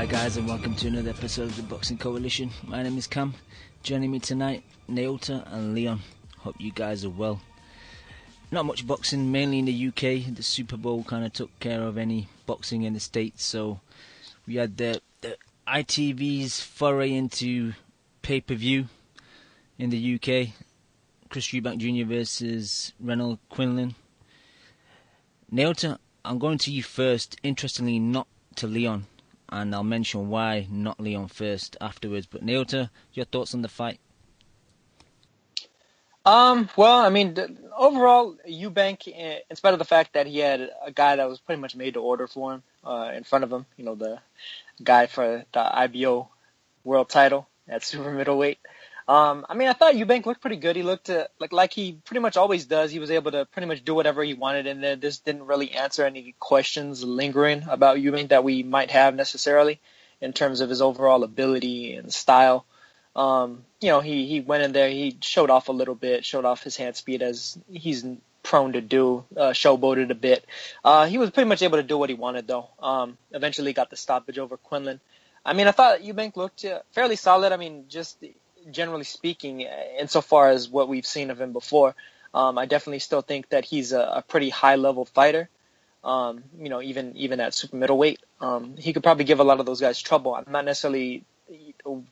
Hi guys, and welcome to another episode of the Boxing Coalition. My name is Cam. Joining me tonight, Neota and Leon. Hope you guys are well. Not much boxing, mainly in the UK. The Super Bowl kind of took care of any boxing in the States, so we had the ITV's foray into pay-per-view in the UK. EubankJr versus Renold, Quinlan. Neota, I'm going to you first. Interestingly, not to Leon, and I'll mention why not Leon first afterwards. But Neota, your thoughts on the fight? Well, I mean, overall, Eubank, in spite of the fact that he had a guy that was pretty much made to order for him in front of him, you know, the guy for the IBO world title at super middleweight. I mean, I thought Eubank looked pretty good. He looked like he pretty much always does. He was able to pretty much do whatever he wanted in there. This didn't really answer any questions lingering about Eubank that we might have necessarily in terms of his overall ability and style. You know, he went in there, he showed off a little bit, showed off his hand speed as he's prone to do, showboated a bit. He was pretty much able to do what he wanted, though. Eventually got the stoppage over Quinlan. I mean, I thought Eubank looked fairly solid. I mean, just generally speaking, insofar as what we've seen of him before, I definitely still think that he's a pretty high-level fighter. You know, even at super middleweight, he could probably give a lot of those guys trouble. I'm not necessarily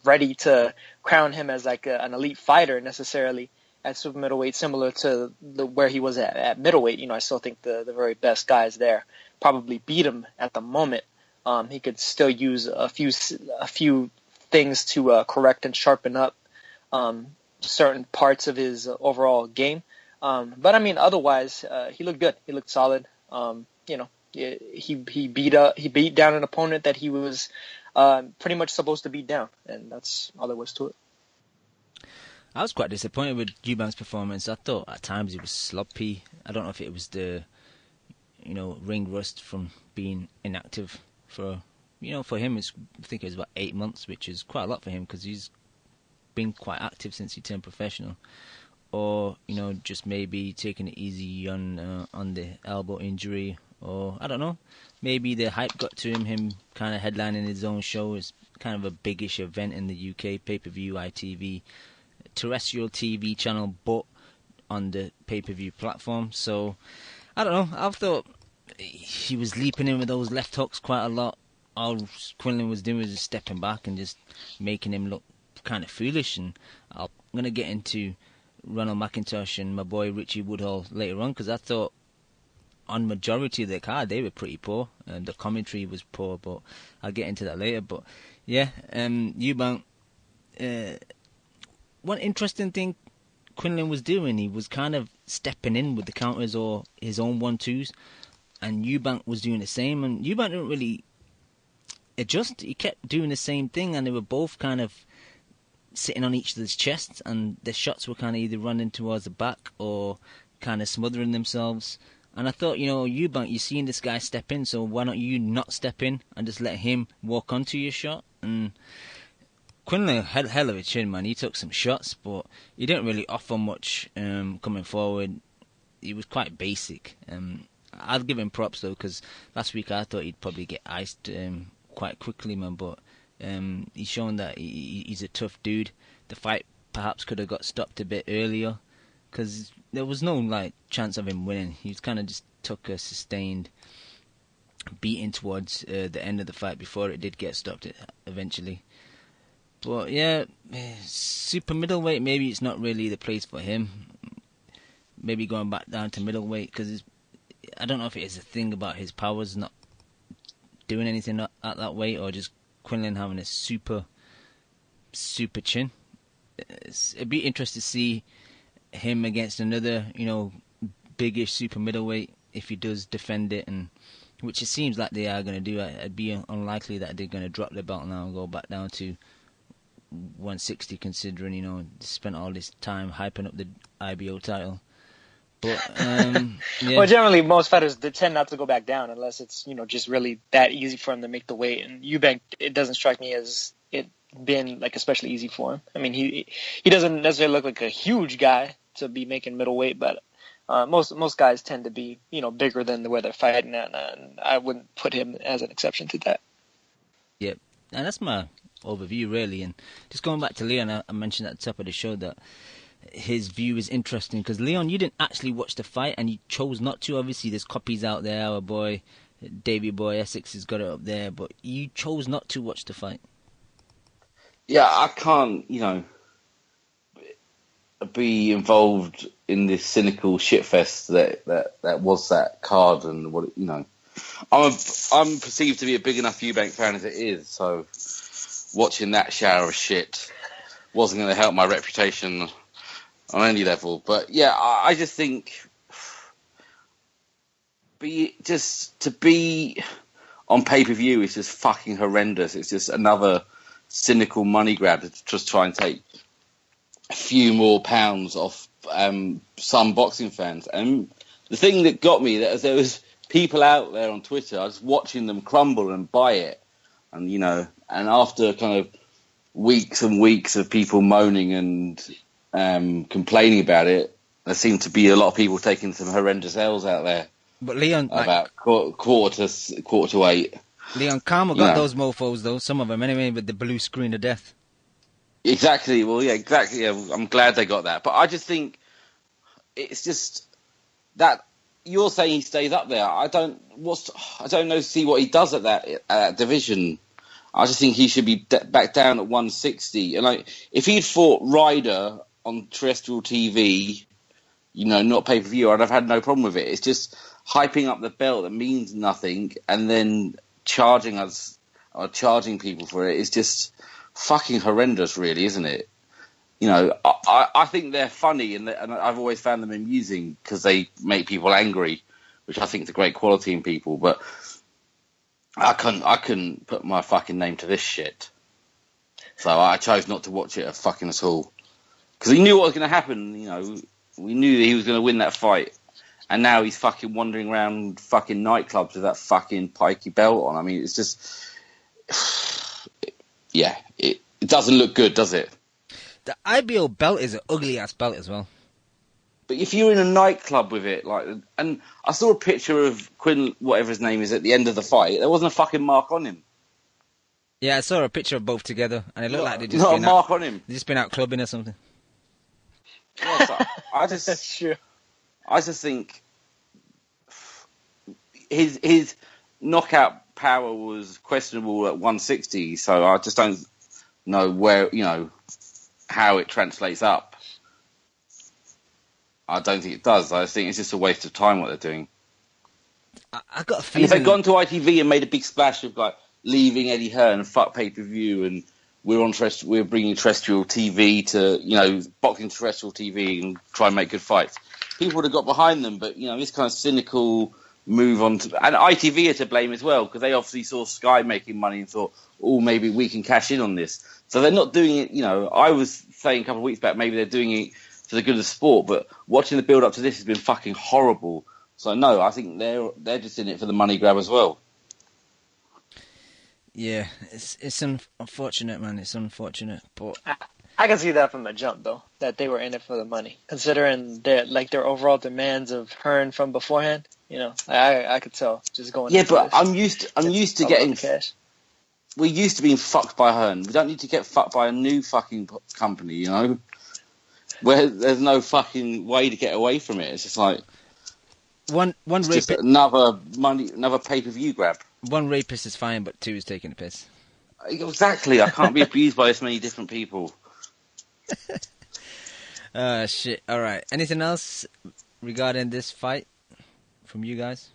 ready to crown him as like an elite fighter necessarily at super middleweight, similar to where he was at middleweight. You know, I still think the very best guys there probably beat him at the moment. He could still use a few things to correct and sharpen up certain parts of his overall game. But I mean, otherwise, he looked good. He looked solid. You know, he beat down an opponent that he was pretty much supposed to beat down, and that's all there was to it. I was quite disappointed with Eubank's performance. I thought at times he was sloppy. I don't know if it was the, ring rust from being inactive for him. I think it was about 8 months, which is quite a lot for him because he's been quite active since he turned professional. Or just maybe taking it easy on the elbow injury, or I don't know. Maybe the hype got to him kind of headlining his own show. It's kind of a biggish event in the UK, pay-per-view, ITV, terrestrial TV channel, but on the pay-per-view platform. So, I don't know. I thought he was leaping in with those left hooks quite a lot. All Quinlan was doing was just stepping back and just making him look kind of foolish. And I'm going to get into Ronald McIntosh and my boy Richie Woodhall later on, because I thought on majority of the card they were pretty poor, and the commentary was poor, but I'll get into that later. But yeah, Eubank, one interesting thing Quinlan was doing, he was kind of stepping in with the counters or his own 1-2s, and Eubank was doing the same, and Eubank didn't really adjust. He kept doing the same thing, and they were both kind of sitting on each other's chests, and the shots were kind of either running towards the back or kind of smothering themselves. And I thought, Eubank, you're seeing this guy step in, so why don't you not step in and just let him walk onto your shot? And Quinlan had hell of a chin, man. He took some shots, but he didn't really offer much coming forward. He was quite basic. I'll give him props, though, because last week I thought he'd probably get iced quite quickly, man, but he's shown that he's a tough dude. The fight perhaps could have got stopped a bit earlier, because there was no chance of him winning. He kind of just took a sustained beating towards the end of the fight before it did get stopped eventually. But yeah, super middleweight, maybe it's not really the place for him. Maybe going back down to middleweight, because I don't know if it is a thing about his powers not doing anything at that weight, or just Quinlan having a super chin. It'd be interesting to see him against another, biggish super middleweight if he does defend it, and which it seems like they are going to do. It'd be unlikely that they're going to drop the belt now and go back down to 160, considering they spent all this time hyping up the IBO title. But yeah. Well, generally most fighters they tend not to go back down unless it's just really that easy for him to make the weight. And Eubank, it doesn't strike me as it been especially easy for him. I mean, he doesn't necessarily look like a huge guy to be making middleweight, but most guys tend to be bigger than where they're fighting at, and I wouldn't put him as an exception to that. Yep. And that's my overview, really. And just going back to Leon, I mentioned at the top of the show that his view is interesting because, Leon, you didn't actually watch the fight and you chose not to. Obviously, there's copies out there. Our boy, Davey Boy Essex has got it up there, but you chose not to watch the fight. Yeah, I can't, be involved in this cynical shitfest that was that card and what I'm perceived to be a big enough Eubank fan as it is, so watching that shower of shit wasn't going to help my reputation on any level. But yeah, I just think to be on pay-per-view is just fucking horrendous. It's just another cynical money grab to just try and take a few more pounds off some boxing fans. And the thing that got me, that there was people out there on Twitter, I was watching them crumble and buy it. And, and after kind of weeks and weeks of people moaning and complaining about it, there seemed to be a lot of people taking some horrendous L's out there. But Leon, about quarter to 8. Leon, Karma got those mofos though, some of them anyway, with the blue screen of death. Exactly. Well, yeah, exactly. Yeah, I'm glad they got that. But I just think it's just that you're saying he stays up there. I don't see what he does at that division. I just think he should be back down at 160. And if he'd fought Ryder on terrestrial TV, not pay-per-view, I'd have had no problem with it. It's just hyping up the belt that means nothing and then charging people for it. It's just fucking horrendous, really, isn't it? I think they're funny and I've always found them amusing because they make people angry, which I think is a great quality in people. But I couldn't put my fucking name to this shit. So I chose not to watch it fucking at all. Because he knew what was going to happen, We knew that he was going to win that fight. And now he's fucking wandering around fucking nightclubs with that fucking pikey belt on. I mean, it's just... Yeah, it doesn't look good, does it? The IBO belt is an ugly-ass belt as well. But if you're in a nightclub with it, and I saw a picture of Quinlan, whatever his name is, at the end of the fight, there wasn't a fucking mark on him. Yeah, I saw a picture of both together, and it looked like they just not a mark on him. They just been out clubbing or something. Yeah, so That's true. I just think his knockout power was questionable at 160, so I just don't know where, how it translates up. I don't think it does. I think it's just a waste of time what they're doing. I got a feeling... And if they'd gone to ITV and made a big splash of leaving Eddie Hearn, fuck pay-per-view, and we're bringing terrestrial TV to, boxing terrestrial TV and try and make good fights, people would have got behind them. But, this kind of cynical move on to... And ITV are to blame as well, because they obviously saw Sky making money and thought, maybe we can cash in on this. So they're not doing it, I was saying a couple of weeks back, maybe they're doing it for the good of the sport, but watching the build-up to this has been fucking horrible. So, no, I think they're just in it for the money grab as well. Yeah, it's unfortunate, man. It's unfortunate, but... I can see that from the jump, though, that they were in it for the money, considering their overall demands of Hearn from beforehand. I could tell just going. Yeah, but I'm used to getting cash. We're used to being fucked by Hearn. We don't need to get fucked by a new fucking company, where there's no fucking way to get away from it. It's just like just another pay-per-view grab. One rapist is fine, but two is taking the piss. Exactly. I can't be abused by this many different people. Shit. All right. Anything else regarding this fight from you guys?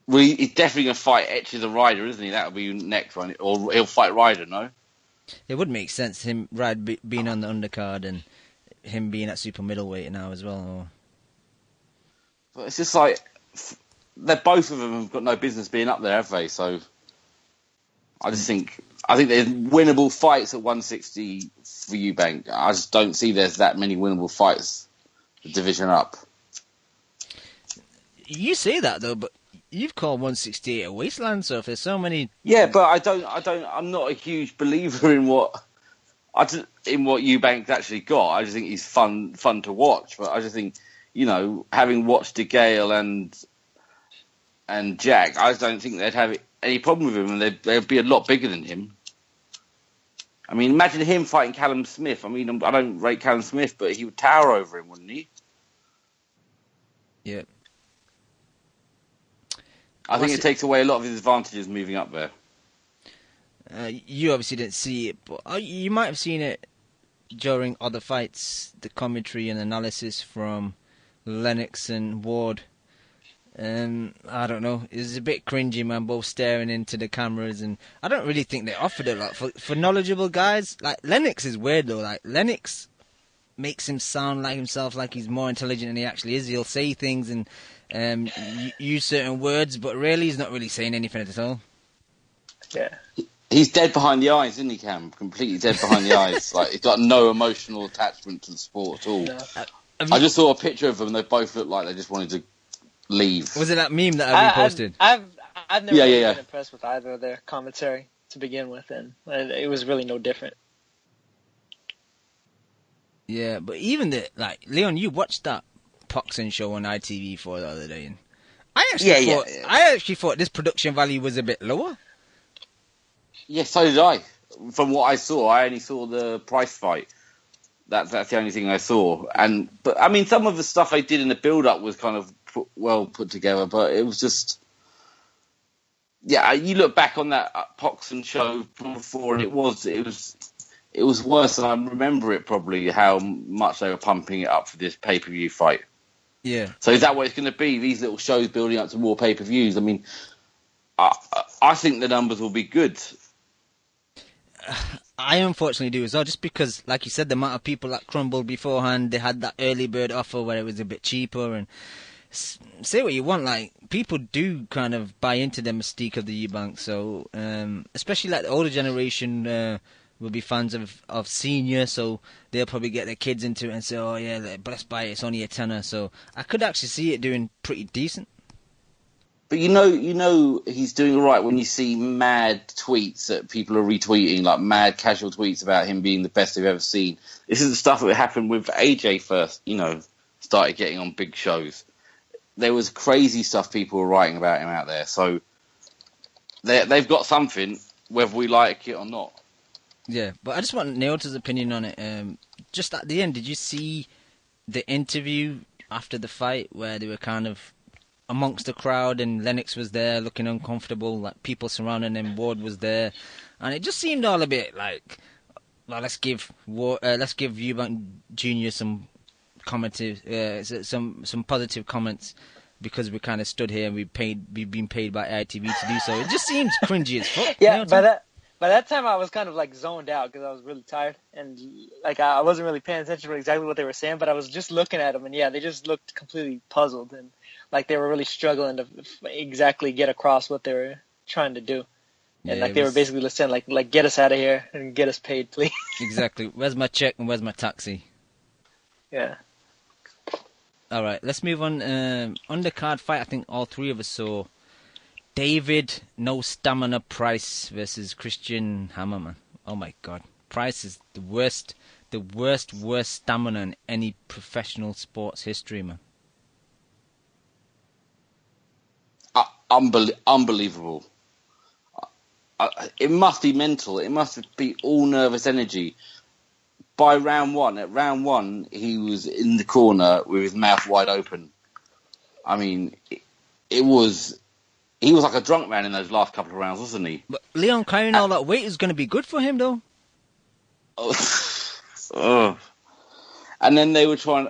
Well, he's definitely going to fight Etcher the Ryder, isn't he? That'll be next one. Or he'll fight Ryder, no? It would make sense, him being on the undercard and him being at super middleweight now as well. Or... But it's just like... both of them have got no business being up there, have they? So I think there's winnable fights at 160 for Eubank. I just don't see there's that many winnable fights the division up. You say that though, but you've called 168 a wasteland. So if there's so many, yeah, but I'm not a huge believer in what Eubank's actually got. I just think he's fun to watch. But I just think having watched DeGale and Jack, I just don't think they'd have any problem with him, and they'd be a lot bigger than him. I mean, imagine him fighting Callum Smith. I mean, I don't rate Callum Smith, but he would tower over him, wouldn't he? Yeah. I think it takes away a lot of his advantages moving up there. You obviously didn't see it, but you might have seen it during other fights, the commentary and analysis from Lennox and Ward. I don't know. It was a bit cringy, man, both staring into the cameras, and I don't really think they offered it. Like, for knowledgeable guys, like, Lennox is weird, though. Like, Lennox makes him sound like himself, like he's more intelligent than he actually is. He'll say things and use certain words, but really he's not really saying anything at all. Yeah. He's dead behind the eyes, isn't he, Cam? Completely dead behind the eyes. Like, he's got no emotional attachment to the sport at all. No. I just saw a picture of them. They both looked like they just wanted to leave. Was it that meme that I reposted? I've never really yeah. been impressed with either of their commentary to begin with, and it was really no different. Yeah, but even Leon, you watched that boxing show on ITV4 the other day, and I actually thought this production value was a bit lower. Yeah, so did I. From what I saw, I only saw the price fight. That's the only thing I saw. But I mean, some of the stuff they did in the build-up was kind of well put together, but it was just, yeah. You look back on that boxing show from before, and it was worse than I remember it. Probably how much they were pumping it up for this pay-per-view fight. Yeah. So is that what it's going to be? These little shows building up to more pay-per-views. I mean, I think the numbers will be good. I unfortunately do as well, just because, like you said, the amount of people that crumbled beforehand, they had that early bird offer where it was a bit cheaper, and say what you want, like, people do kind of buy into the mystique of the Eubank, so, especially like the older generation will be fans of senior, so they'll probably get their kids into it and say, oh yeah, let's buy it, it's only a tenner, so I could actually see it doing pretty decent. But you know he's doing all right when you see mad tweets that people are retweeting, like mad casual tweets about him being the best they've ever seen. This is the stuff that happened with AJ first, started getting on big shows. There was crazy stuff people were writing about him out there. So they've got something, whether we like it or not. Yeah, but I just want Neil's opinion on it. Just at the end, did you see the interview after the fight where they were kind of amongst the crowd and Lennox was there looking uncomfortable, like people surrounding him, Ward was there, and it just seemed all a bit like, well, let's give EubankJr some some positive comments because we kind of stood here and we've been paid by ITV to do so. It just seems cringy as fuck. Yeah, by that time I was kind of like zoned out because I was really tired and like I wasn't really paying attention to exactly what they were saying, but I was just looking at them and yeah, they just looked completely puzzled and like they were really struggling to exactly get across what they were trying to do. And yeah, they were basically saying like get us out of here and get us paid, please. Exactly. Where's my check and where's my taxi? Yeah. All right, let's move on. Undercard fight, I think all three of us saw. David No Stamina Price versus Christian Hammerman. Oh my God, Price is the worst stamina in any professional sports history, man. Unbelievable. It must be mental. It must be all nervous energy. By round one, he was in the corner with his mouth wide open. I mean, he was like a drunk man in those last couple of rounds, wasn't he? But Leon carrying all that weight is going to be good for him, though. Oh. And then they were trying.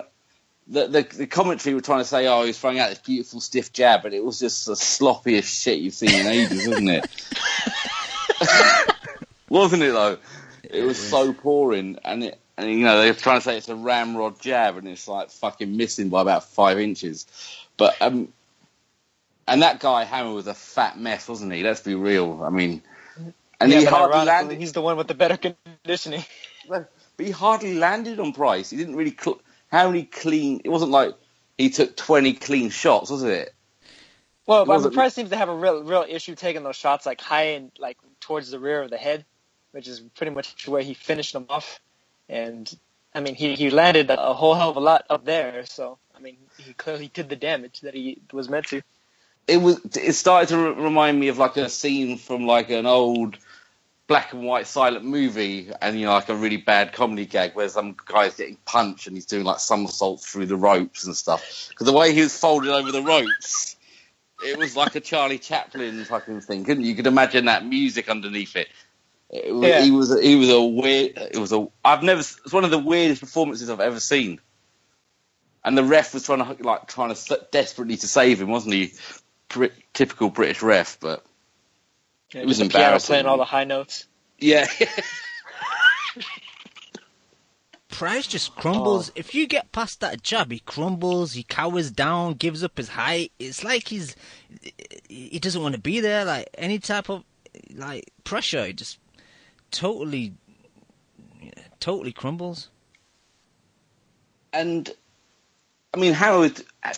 The commentary were trying to say, "Oh, he's throwing out this beautiful stiff jab," but it was just the sloppiest shit you've seen in ages, wasn't it? Wasn't it though? It was so pouring, and they were trying to say it's a ramrod jab, and it's like fucking missing by about 5 inches. But and that guy Hammer was a fat mess, wasn't he? Let's be real. I mean, and yeah, he hardly landed. He's the one with the better conditioning. But he hardly landed on Price. He didn't really. How many clean? It wasn't like he took 20 clean shots, was it? Well, but Price seems to have a real issue taking those shots like high and like towards the rear of the head, which is pretty much where he finished them off. And I mean, he landed a whole hell of a lot up there. So I mean, he clearly did the damage that he was meant to. It started to remind me of like a scene from like an old black and white silent movie, and like a really bad comedy gag where some guy's getting punched and he's doing like somersaults through the ropes and stuff. Because the way he was folded over the ropes, it was like a Charlie Chaplin fucking thing, couldn't you? You could imagine that music underneath it. He was a weird. It's one of the weirdest performances I've ever seen. And the ref was trying to desperately to save him, wasn't he? Typical British ref, but it was embarrassing. Playing all the high notes. Yeah. Price just crumbles. If you get past that jab, he crumbles, he cowers down, gives up his height. It's like he doesn't want to be there. Like any type of pressure, he just totally crumbles. And I mean, Hammer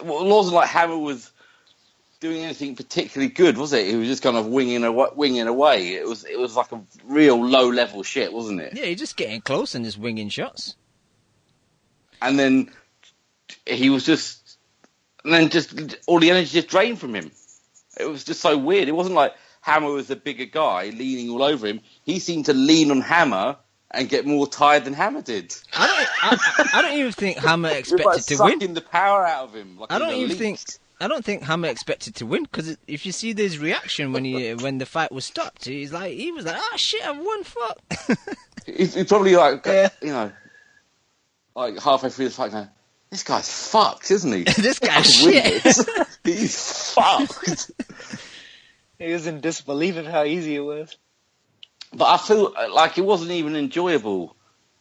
wasn't like Hammer was doing anything particularly good, was it? He was just kind of winging away. It was like a real low level shit, wasn't it? Yeah, he's just getting close and just winging shots. And then all the energy just drained from him. It was just so weird. It wasn't like Hammer was the bigger guy leaning all over him. He seemed to lean on Hammer and get more tired than Hammer did. I don't even think Hammer expected to win. Sucking the power out of him. Like I don't think Hammer expected to win, because if you see his reaction when the fight was stopped, he was like, "Oh shit, I've won, fuck." He's probably like, like halfway through the fight now, this guy's fucked, isn't he? This guy's shit. He's fucked. He was in disbelief of how easy it was. But I feel like it wasn't even enjoyable.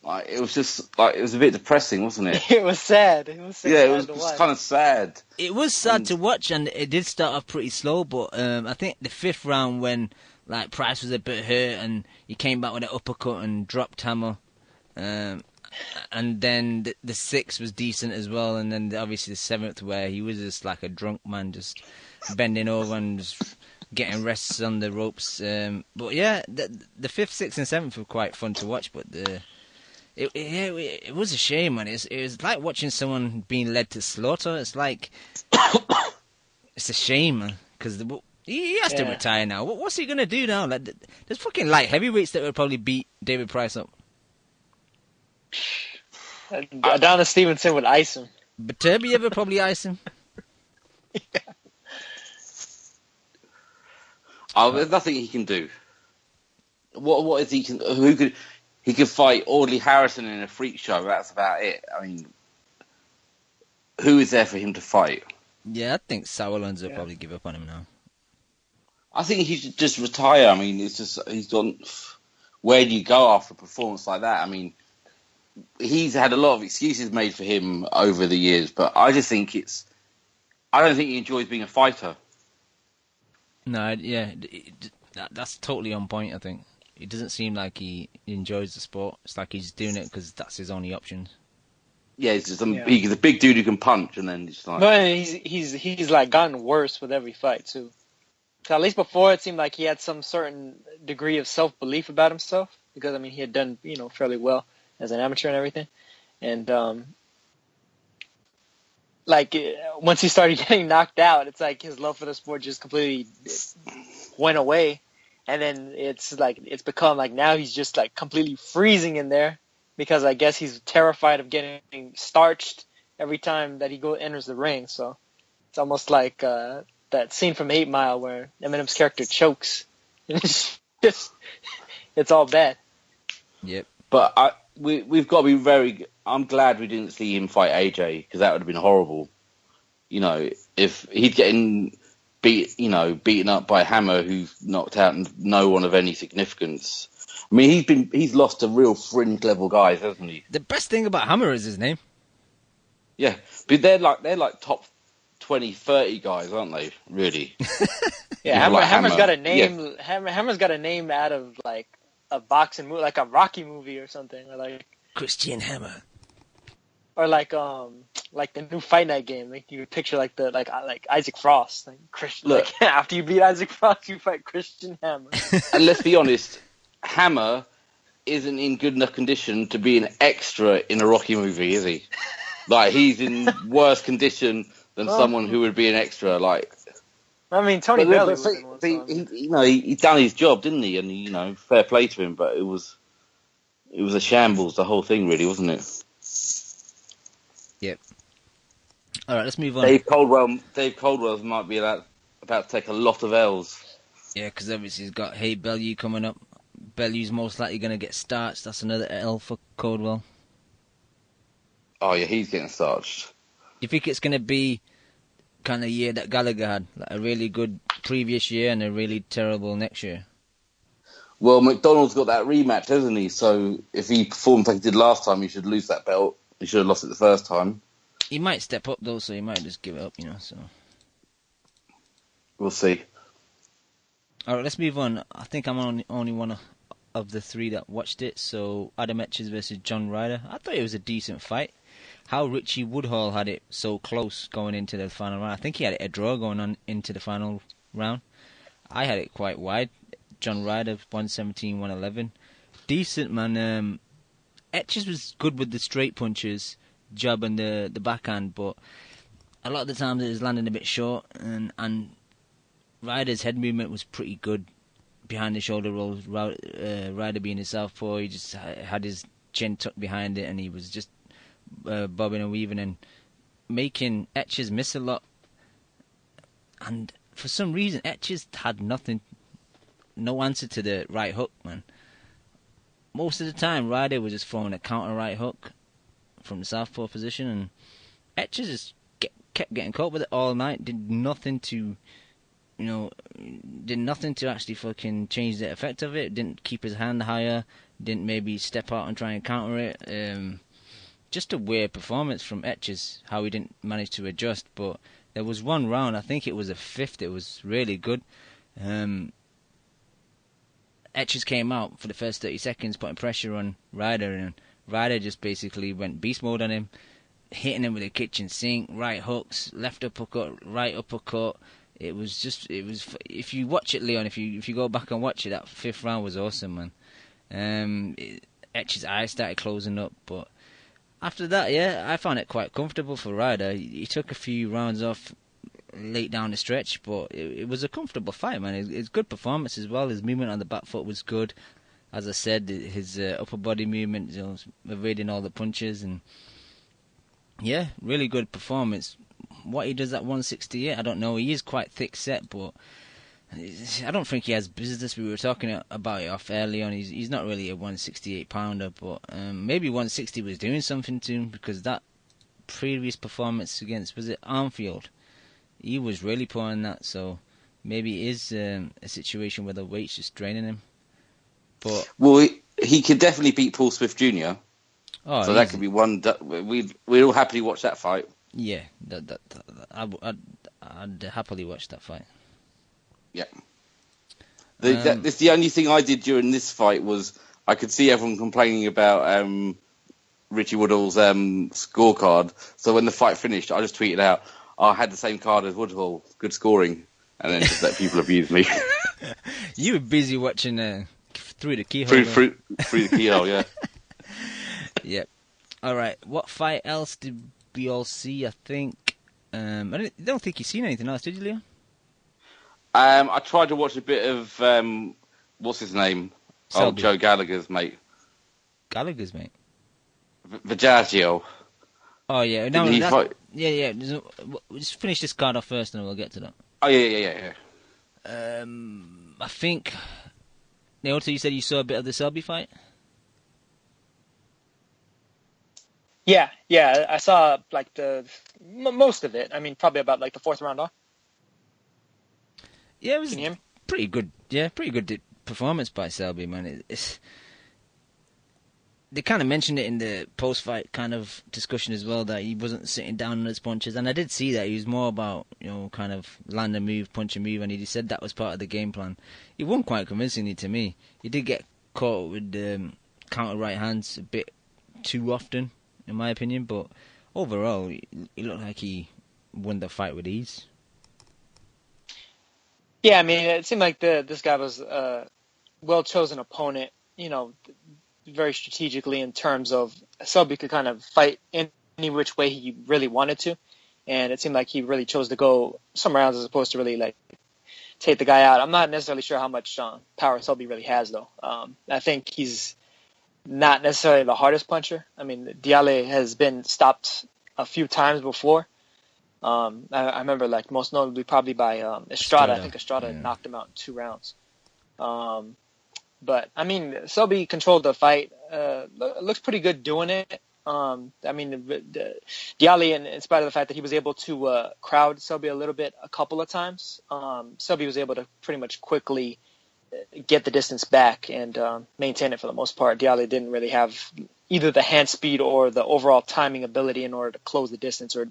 Like it was just like it was a bit depressing, wasn't it? It was sad. It was kind of sad. It was sad to watch, and it did start off pretty slow. But I think the fifth round, when like Price was a bit hurt, and he came back with an uppercut and dropped Hammer, and then the sixth was decent as well, and then obviously the seventh, where he was just like a drunk man, just bending over and just getting rests on the ropes. But yeah, the fifth, sixth, and seventh were quite fun to watch. But it was a shame, man. It was like watching someone being led to slaughter. It's like it's a shame, man, because he has to retire now. What's he gonna do now? Like, there's fucking light heavyweights that would probably beat David Price up. Adonis Stevenson would ice him. But Turby ever probably ice him. Yeah. Oh, there's nothing he can do. What is he can? He could fight Audley Harrison in a freak show. That's about it. I mean, who is there for him to fight? Yeah, I think Sauerlands will probably give up on him now. I think he should just retire. I mean, it's just he's gone. Where do you go after a performance like that? I mean, he's had a lot of excuses made for him over the years, but I just think I don't think he enjoys being a fighter. No, yeah, that's totally on point, I think. It doesn't seem like he enjoys the sport. It's like he's doing it because that's his only option. Yeah, he's a big dude who can punch, and then just like. But he's like gotten worse with every fight too. So at least before, it seemed like he had some certain degree of self-belief about himself, because I mean he had done fairly well as an amateur and everything, and once he started getting knocked out, it's like his love for the sport just completely went away. And then it's become like now he's just like completely freezing in there, because I guess he's terrified of getting starched every time that he enters the ring. So it's almost like that scene from 8 Mile where Eminem's character chokes. It's all bad. Yep. But we've got to be I'm glad we didn't see him fight AJ, because that would have been horrible. If he'd getting beaten up by Hammer, who's knocked out no one of any significance. I mean, he's lost to real fringe level guys, hasn't he? The best thing about Hammer is his name. Yeah, but they're like top 20, 30 guys, aren't they? Really? Yeah, Hammer's got a name. Yeah. Hammer's got a name out of like a boxing movie, like a Rocky movie or something, or like Christian Hammer, or like the new Fight Night game. Like you would picture like Isaac Frost, like Christian. Look, like, after you beat Isaac Frost, you fight Christian Hammer. And let's be honest, Hammer isn't in good enough condition to be an extra in a Rocky movie, is he? Like he's in worse condition than someone who would be an extra. Like I mean, Tony Bailey was in one. He done his job, didn't he? And fair play to him. But it was a shambles, the whole thing, really, wasn't it? Yep. All right, let's move on. Dave Caldwell might be about to take a lot of L's. Yeah, because obviously he's got Bellew coming up. Bellew's most likely going to get starched. That's another L for Caldwell. Oh yeah, he's getting starched. You think it's going to be kind of year that Gallagher had, like a really good previous year and a really terrible next year? Well, McDonald's got that rematch, hasn't he? So if he performed like he did last time, he should lose that belt. He should have lost it the first time. He might step up though, so he might just give it up, So we'll see. All right, let's move on. I think I'm only one of the three that watched it. So Adam Etches versus John Ryder. I thought it was a decent fight. How Richie Woodhall had it so close going into the final round. I think he had it a draw going on into the final round. I had it quite wide. John Ryder 117-111. Decent, man. Etches was good with the straight punches, jab and the backhand, but a lot of the times it was landing a bit short, and Ryder's head movement was pretty good behind the shoulder rolls. Ryder being a southpaw, he just had his chin tucked behind it, and he was just bobbing and weaving and making Etches miss a lot. And for some reason, Etches had no answer to the right hook, man. Most of the time, Ryder was just throwing a counter right hook from the southpaw position, and Etches just kept getting caught with it all night. Did nothing to actually fucking change the effect of it. Didn't keep his hand higher. Didn't maybe step out and try and counter it. Just a weird performance from Etches, how he didn't manage to adjust. But there was one round, I think it was a fifth, it was really good. Etches came out for the first 30 seconds, putting pressure on Ryder, and Ryder just basically went beast mode on him, hitting him with a kitchen sink, right hooks, left uppercut, right uppercut. It was if you watch it, Leon, if you go back and watch it, that fifth round was awesome, man. Etch's eyes started closing up, but after that, yeah, I found it quite comfortable for Ryder. He took a few rounds off late down the stretch, but it was a comfortable fight, man. It's good performance as well. His movement on the back foot was good. As I said, his upper body movement, evading all the punches, and yeah, really good performance. What he does at 168, I don't know. He is quite thick set, but I don't think he has business. We were talking about it off early on. He's not really a 168 pounder, but maybe 160 was doing something to him, because that previous performance against, was it Armfield? He was really poor in that, so maybe it is a situation where the weight's just draining him. But he could definitely beat Paul Smith Jr. Oh, so that could be one. We'd all happily watch that fight. Yeah, I'd happily watch that fight. Yeah. The only thing I did during this fight was I could see everyone complaining about Richie Woodhall's scorecard. So when the fight finished, I just tweeted out, I had the same card as Woodhall, good scoring, and then just let people abuse me. You were busy watching through the keyhole. Through the keyhole, yeah. Yep. All right. What fight else did we all see? I think I don't think you've seen anything else, did you, Leo? I tried to watch a bit of what's his name? Selby. Joe Gallagher's mate. Gallagher's mate. Vijaggio. Oh yeah, no, yeah. We'll just finish this card off first, and we'll get to that. Oh yeah. I think. Neota, you said you saw a bit of the Selby fight. Yeah, I saw like most of it. I mean, probably about like the fourth round off. Yeah, it was pretty good. Yeah, pretty good performance by Selby, man. They kind of mentioned it in the post-fight kind of discussion as well, that he wasn't sitting down on his punches, and I did see that he was more about, kind of land and move, punch and move, and he said that was part of the game plan. He won quite convincingly to me. He did get caught with counter right hands a bit too often, in my opinion, but overall, he looked like he won the fight with ease. Yeah, I mean, it seemed like this guy was a well-chosen opponent, very strategically in terms of Selby could kind of fight any which way he really wanted to. and it seemed like he really chose to go some rounds as opposed to really like take the guy out. I'm not necessarily sure how much power Selby really has, though. I think he's not necessarily the hardest puncher. I mean, Diale has been stopped a few times before. I remember, like, most notably probably by Estrada. I think Estrada knocked him out in 2 rounds. But, I mean, Selby controlled the fight. Looks pretty good doing it. I mean, Diale, in spite of the fact that he was able to crowd Selby a little bit a couple of times, Selby was able to pretty much quickly get the distance back and maintain it for the most part. Diale didn't really have either the hand speed or the overall timing ability in order to close the distance or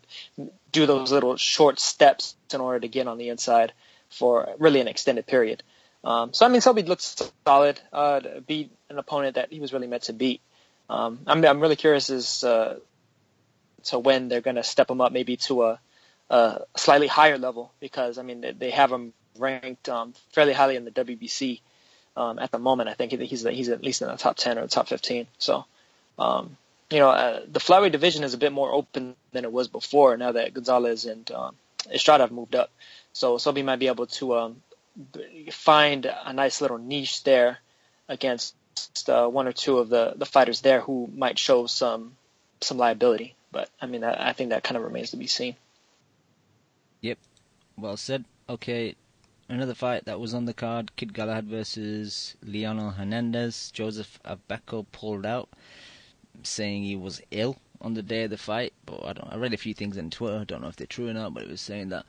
do those little short steps in order to get on the inside for really an extended period. So, I mean, Selby looks solid to beat an opponent that he was really meant to beat. I'm really curious as to when they're going to step him up maybe to a slightly higher level because, I mean, they have him ranked fairly highly in the WBC at the moment. I think he's at least in the top 10 or the top 15. So, the flyweight division is a bit more open than it was before now that Gonzalez and Estrada have moved up. So Selby might be able to find a nice little niche there against one or two of the fighters there who might show some liability. But, I mean, I think that kind of remains to be seen. Yep. Well said. Okay. Another fight that was on the card, Kid Galahad versus Leonel Hernandez. Joseph Abeco pulled out, saying he was ill on the day of the fight. But I read a few things on Twitter. I don't know if they're true or not, but it was saying that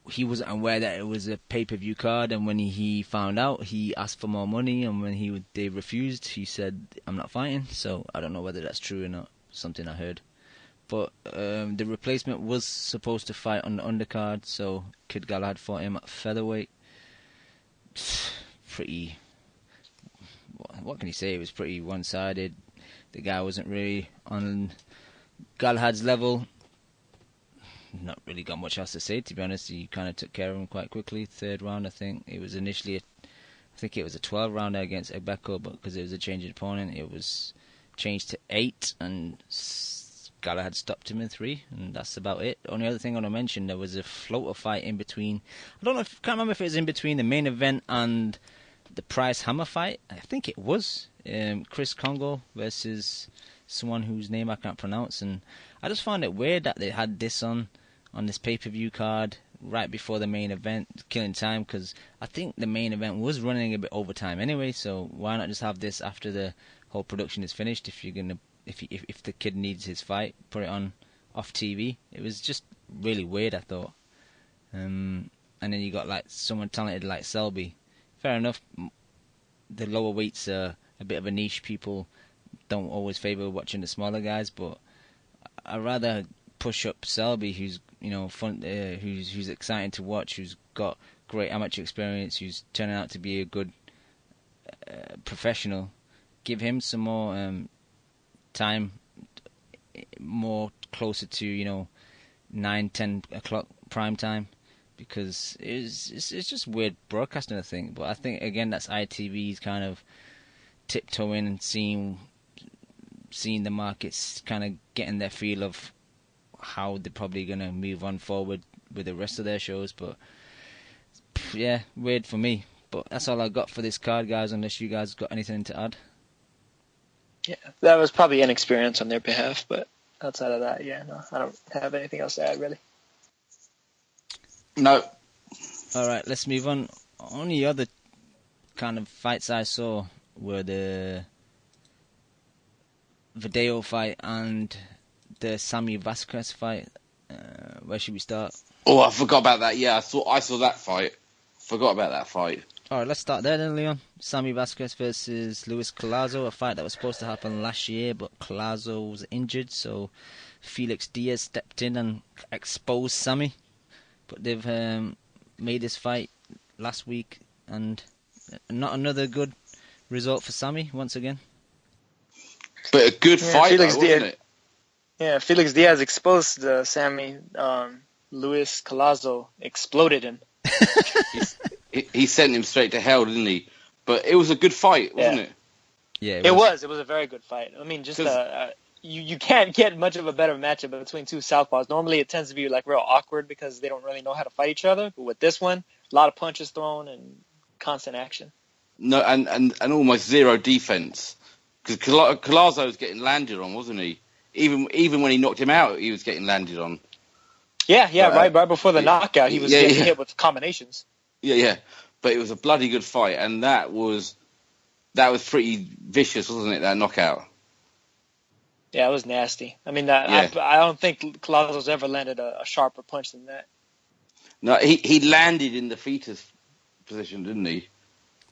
he wasn't aware that it was a pay-per-view card, and when he found out, he asked for more money, and when they refused, he said, "I'm not fighting." So I don't know whether that's true or not. Something I heard. But the replacement was supposed to fight on the undercard, so Kid Galahad fought him at featherweight. Pretty... What can you say? It was pretty one-sided. The guy wasn't really on Galahad's level. Not really got much else to say, to be honest. He kind of took care of him quite quickly. 3rd round, I think. It was initially, I think it was a 12-rounder against Abeco, but because it was a changing opponent, it was changed to 8, and Galahad stopped him in 3, and that's about it. The only other thing I want to mention, there was a floater fight in between. Can't remember if it was in between the main event and the Price Hammer fight. I think it was. Chris Congo versus someone whose name I can't pronounce, and I just found it weird that they had this on this pay-per-view card right before the main event, killing time, because I think the main event was running a bit over time anyway, so why not just have this after the whole production is finished? If the kid needs his fight, put it on off TV. It was just really weird, I thought. And then you got like someone talented like Selby. Fair enough, the lower weights are a bit of a niche. People don't always favour watching the smaller guys, but I'd rather push up Selby, who's fun, who's exciting to watch, who's got great amateur experience, who's turning out to be a good professional. Give him some more time, more closer to 9-10 o'clock prime time, because it's just weird broadcasting, I think. But I think again that's ITV's kind of tiptoeing and seeing the markets kind of getting their feel of how they're probably going to move on forward with the rest of their shows. But yeah, weird for me. But that's all I got for this card, guys, unless you guys got anything to add. Yeah, that was probably inexperience on their behalf, but outside of that, yeah, no, I don't have anything else to add, really. No. All right, let's move on. Only other kind of fights I saw were the Video fight and the Sammy Vasquez fight. Where should we start? Oh, I forgot about that. Yeah, I saw that fight. Forgot about that fight. All right, let's start there then, Leon. Sammy Vasquez versus Luis Collazo, a fight that was supposed to happen last year, but Collazo was injured, so Felix Diaz stepped in and exposed Sammy. But they've made this fight last week, and not another good result for Sammy once again. But a good fight, Felix though, Diaz, wasn't it? Yeah, Felix Diaz exposed Sammy. Luis Collazo exploded him. He sent him straight to hell, didn't he? But it was a good fight, wasn't it? Yeah, it was. It was a very good fight. I mean, just you can't get much of a better matchup between two southpaws. Normally, it tends to be like real awkward because they don't really know how to fight each other. But with this one, a lot of punches thrown and constant action. No, and almost zero defense because Collazo was getting landed on, wasn't he? Even when he knocked him out, he was getting landed on. Yeah, right before the knockout, he was getting hit with combinations. Yeah. But it was a bloody good fight, and that was pretty vicious, wasn't it? That knockout. Yeah, it was nasty. I mean, I don't think Collazo's ever landed a sharper punch than that. No, he landed in the fetus position, didn't he?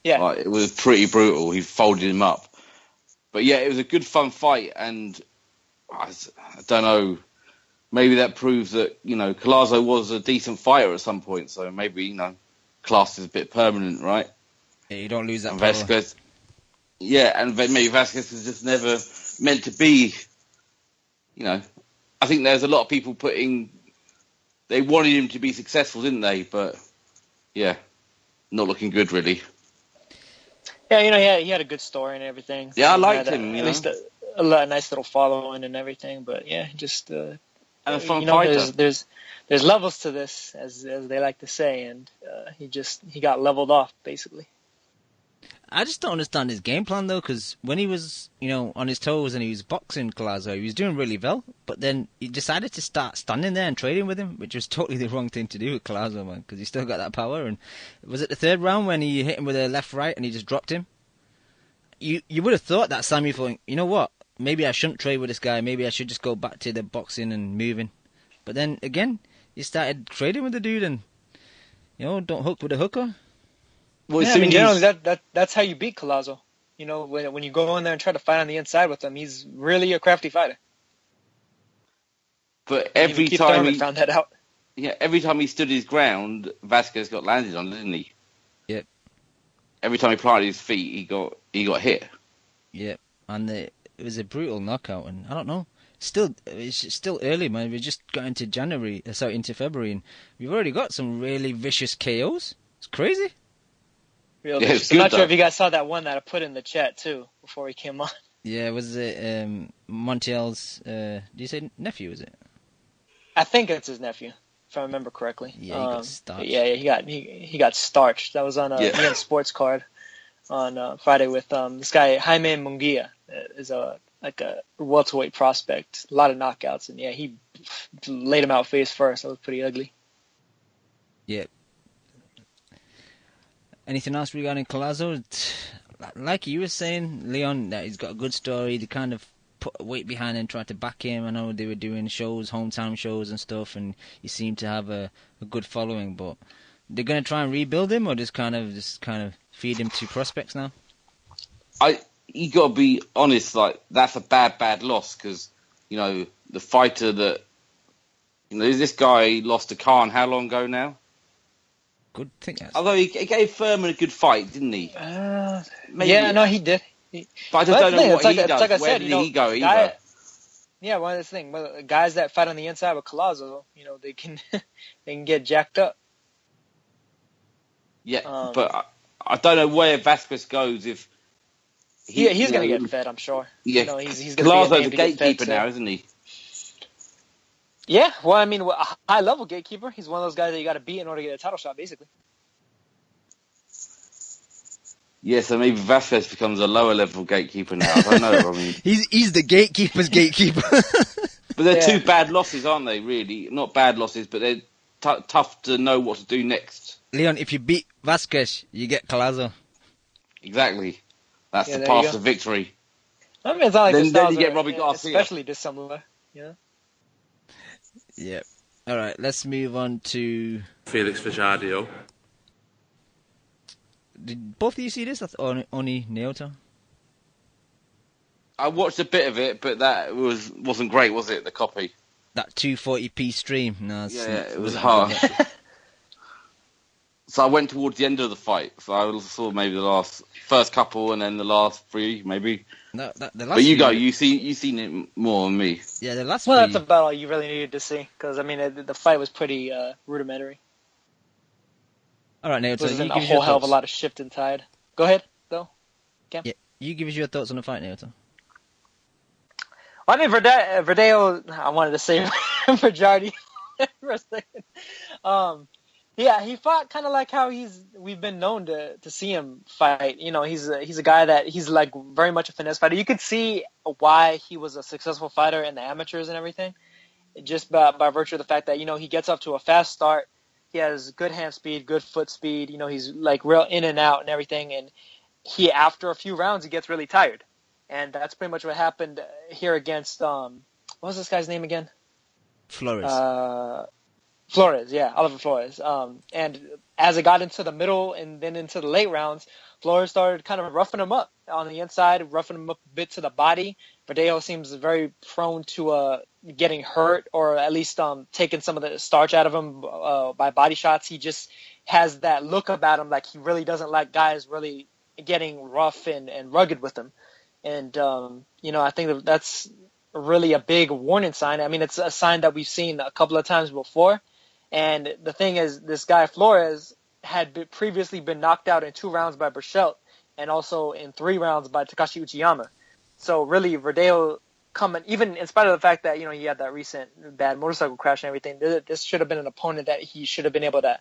Yeah. Like, it was pretty brutal. He folded him up. But yeah, it was a good fun fight, and I don't know. Maybe that proves that, Collazo was a decent fighter at some point, so maybe, class is a bit permanent, right? Yeah, you don't lose that and power. Vasquez, and maybe Vasquez was just never meant to be, I think there's a lot of people they wanted him to be successful, didn't they? But, yeah, not looking good, really. Yeah, he had a good story and everything. Yeah, I liked him. At least a nice little following and everything. But yeah, just and a fun fighter. There's levels to this, as they like to say, and he got leveled off basically. I just don't understand his game plan though, because when he was on his toes and he was boxing Collazo, he was doing really well. But then he decided to start standing there and trading with him, which was totally the wrong thing to do with Collazo, man, because he still got that power. And was it the third round when he hit him with a left right and he just dropped him? You would have thought that Sammy thought, you know what? Maybe I shouldn't trade with this guy. Maybe I should just go back to the boxing and moving. But then again, he started trading with the dude, and don't hook with a hooker. Well, generally that's how you beat Collazo. When you go in there and try to fight on the inside with him, he's really a crafty fighter. But every time he found that out. Yeah, every time he stood his ground, Vasquez got landed on, didn't he? Yep. Every time he planted his feet, he got hit. Yep, and it was a brutal knockout, and I don't know. It's still early, man. We just got into into February, and we've already got some really vicious KOs. It's crazy. Real vicious. I'm not sure if you guys saw that one that I put in the chat too before he came on. Yeah, was it Montiel's? Do you say nephew? Is it? I think it's his nephew, if I remember correctly. Yeah, he got starched. Yeah, he got starched. That was on EN Sports Card on Friday with this guy Jaime Munguia. Is a welterweight prospect. A lot of knockouts, and yeah, he laid him out face first. That was pretty ugly. Yeah. Anything else regarding Collazo? Like you were saying, Leon, that he's got a good story. They kind of put weight behind and tried to back him. I know they were doing shows, hometown shows and stuff, and he seemed to have a good following. But they're going to try and rebuild him, or just kind of feed him to prospects now? You got to be honest. Like, that's a bad loss, because the fighter that this guy lost to Khan how long ago now? Good thing. Although he gave Furman a good fight, didn't he? Yeah, no, he did. But I don't know what he does. Like Where did he go either? Yeah, one of the things. Guys that fight on the inside with Collazo, they can get jacked up. Yeah, but I don't know where Vasquez goes if he's going to get fed, I'm sure. Yeah, he's Collazo's a gatekeeper now, isn't he? Yeah, well, I mean, a high-level gatekeeper. He's one of those guys that you got to beat in order to get a title shot, basically. Yeah, so maybe Vasquez becomes a lower-level gatekeeper now. I don't know. I mean, he's the gatekeeper's gatekeeper. But they're two bad losses, aren't they? Really, not bad losses, but they're tough to know what to do next. Leon, if you beat Vasquez, you get Collazo. Exactly. That's the path to victory. I mean, it's not like then you get Robbie Garcia. Especially dissimilar, Yeah. All right, let's move on to Felix Fajardo. Did both of you see this? Only Naoto? I watched a bit of it, but that wasn't great, was it? The copy. That 240p stream. No, it was hard. So I went towards the end of the fight. So I saw maybe the first couple and then the last three, maybe. No, the last but you go. You seen it more than me. Yeah, the last. Well, that's about all you really needed to see, because I mean the fight was pretty rudimentary. All right, Naoto. There wasn't a whole hell of a lot of shift and tide. Go ahead, though. Cam? Yeah, you give us your thoughts on the fight, Naoto. I mean, Verdeo, I wanted to say Verjardi for a second. Yeah, he fought kind of like how we've been known to see him fight. You know, he's a guy that he's like very much a finesse fighter. You could see why he was a successful fighter in the amateurs and everything, just by virtue of the fact that, you know, he gets up to a fast start. He has good hand speed, good foot speed. You know, he's like real in and out and everything. And after a few rounds, he gets really tired. And that's pretty much what happened here against, what was this guy's name again? Flores. Flores, yeah, Oliver Flores. And as it got into the middle and then into the late rounds, Flores started kind of roughing him up on the inside, roughing him up a bit to the body. Verdejo seems very prone to getting hurt, or at least taking some of the starch out of him by body shots. He just has that look about him like he really doesn't like guys really getting rough and rugged with him. And, you know, I think that's really a big warning sign. I mean, it's a sign that we've seen a couple of times before. And the thing is, this guy Flores had previously been knocked out in 2 rounds by Burchelt and also in 3 rounds by Takashi Uchiyama. So really, Verdejo coming, even in spite of the fact that, you know, he had that recent bad motorcycle crash and everything, this should have been an opponent that he should have been able to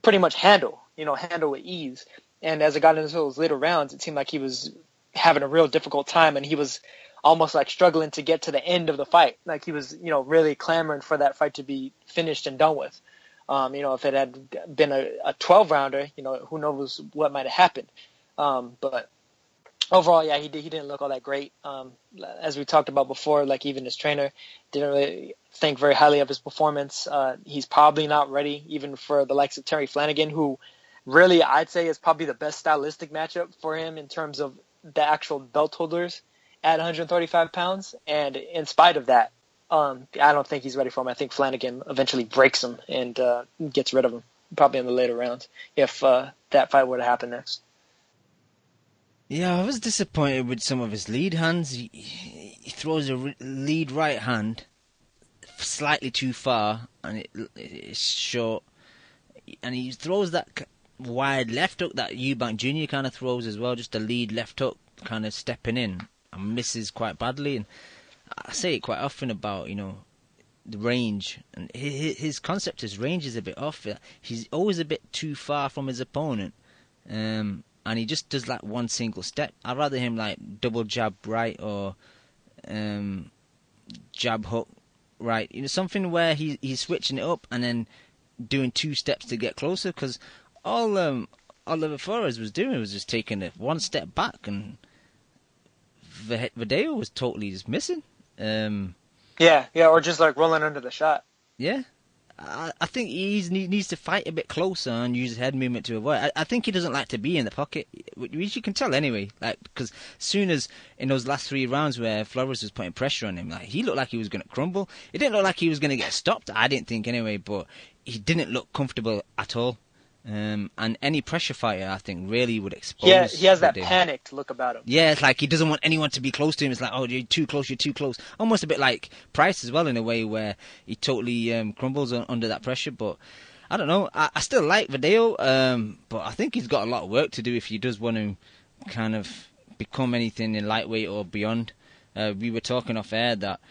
pretty much handle with ease. And as it got into those later rounds, it seemed like he was having a real difficult time, and he was almost like struggling to get to the end of the fight. Like he was, you know, really clamoring for that fight to be finished and done with. You know, if it had been a 12-rounder, you know, who knows what might have happened. But overall, yeah, he didn't look all that great. As we talked about before, like even his trainer didn't really think very highly of his performance. He's probably not ready even for the likes of Terry Flanagan, who really I'd say is probably the best stylistic matchup for him in terms of the actual belt holders at 135 pounds. And in spite of that, I don't think he's ready for him. I think Flanagan eventually breaks him and gets rid of him, probably in the later rounds, if that fight were to happen next. Yeah, I was disappointed with some of his lead hands. He throws a lead right hand slightly too far, and it's short. And he throws that wide left hook that EubankJr kind of throws as well, just a lead left hook kind of stepping in, and misses quite badly. And I say it quite often about, you know, the range, and his concept, his range is a bit off. He's always a bit too far from his opponent, and he just does like one single step. I'd rather him like double jab right or jab hook right, you know, something where he's switching it up and then doing 2 steps to get closer, because all Oliver Flores was doing was just taking it 1 step back, and Verdejo was totally just missing. Yeah, or just like rolling under the shot. Yeah, I think he needs to fight a bit closer and use head movement to avoid. I think he doesn't like to be in the pocket, which you can tell anyway. Like, because as soon as in those last 3 rounds where Flores was putting pressure on him, like he looked like he was going to crumble. It didn't look like he was going to get stopped. I didn't think anyway, but he didn't look comfortable at all. And any pressure fighter, I think, really would expose. Yeah, he has that panicked look about him. Yeah, it's like he doesn't want anyone to be close to him. It's like, oh, you're too close. Almost a bit like Price as well, in a way, where he totally crumbles under that pressure. But I don't know. I still like Verdejo, but I think he's got a lot of work to do if he does want to kind of become anything in lightweight or beyond. We were talking off air that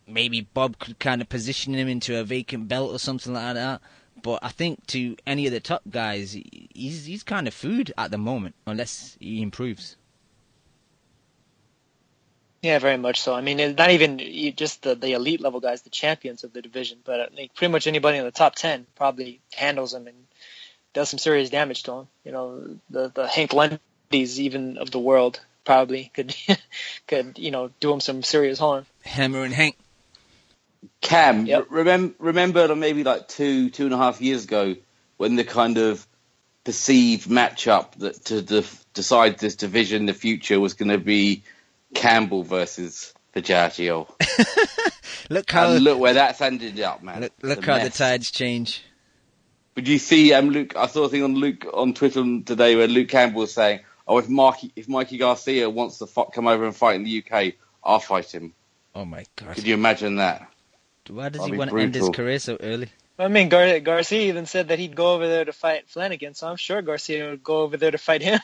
maybe Bob could kind of position him into a vacant belt or something like that. But I think to any of the top guys, he's kind of food at the moment, unless he improves. Yeah, very much so. I mean, it's not even just the elite level guys, the champions of the division, but like pretty much anybody in the top 10 probably handles him and does some serious damage to him. You know, the Hank Lundys even of the world probably could do him some serious harm. Hammer and Hank. Cam, yep. remember maybe like 2.5 years ago when the kind of perceived matchup that to decide this division in the future was going to be Campbell versus Verjardio. Look where that's ended up, man. Look how the tides change. But you see, Luke, I saw a thing on Twitter today where Luke Campbell was saying, "Oh, if Mikey Garcia wants to come over and fight in the UK, I'll fight him." Oh my God! Could you imagine that? Why does he want to end his career so early? I mean, Garcia even said that he'd go over there to fight Flanagan, so I'm sure Garcia would go over there to fight him.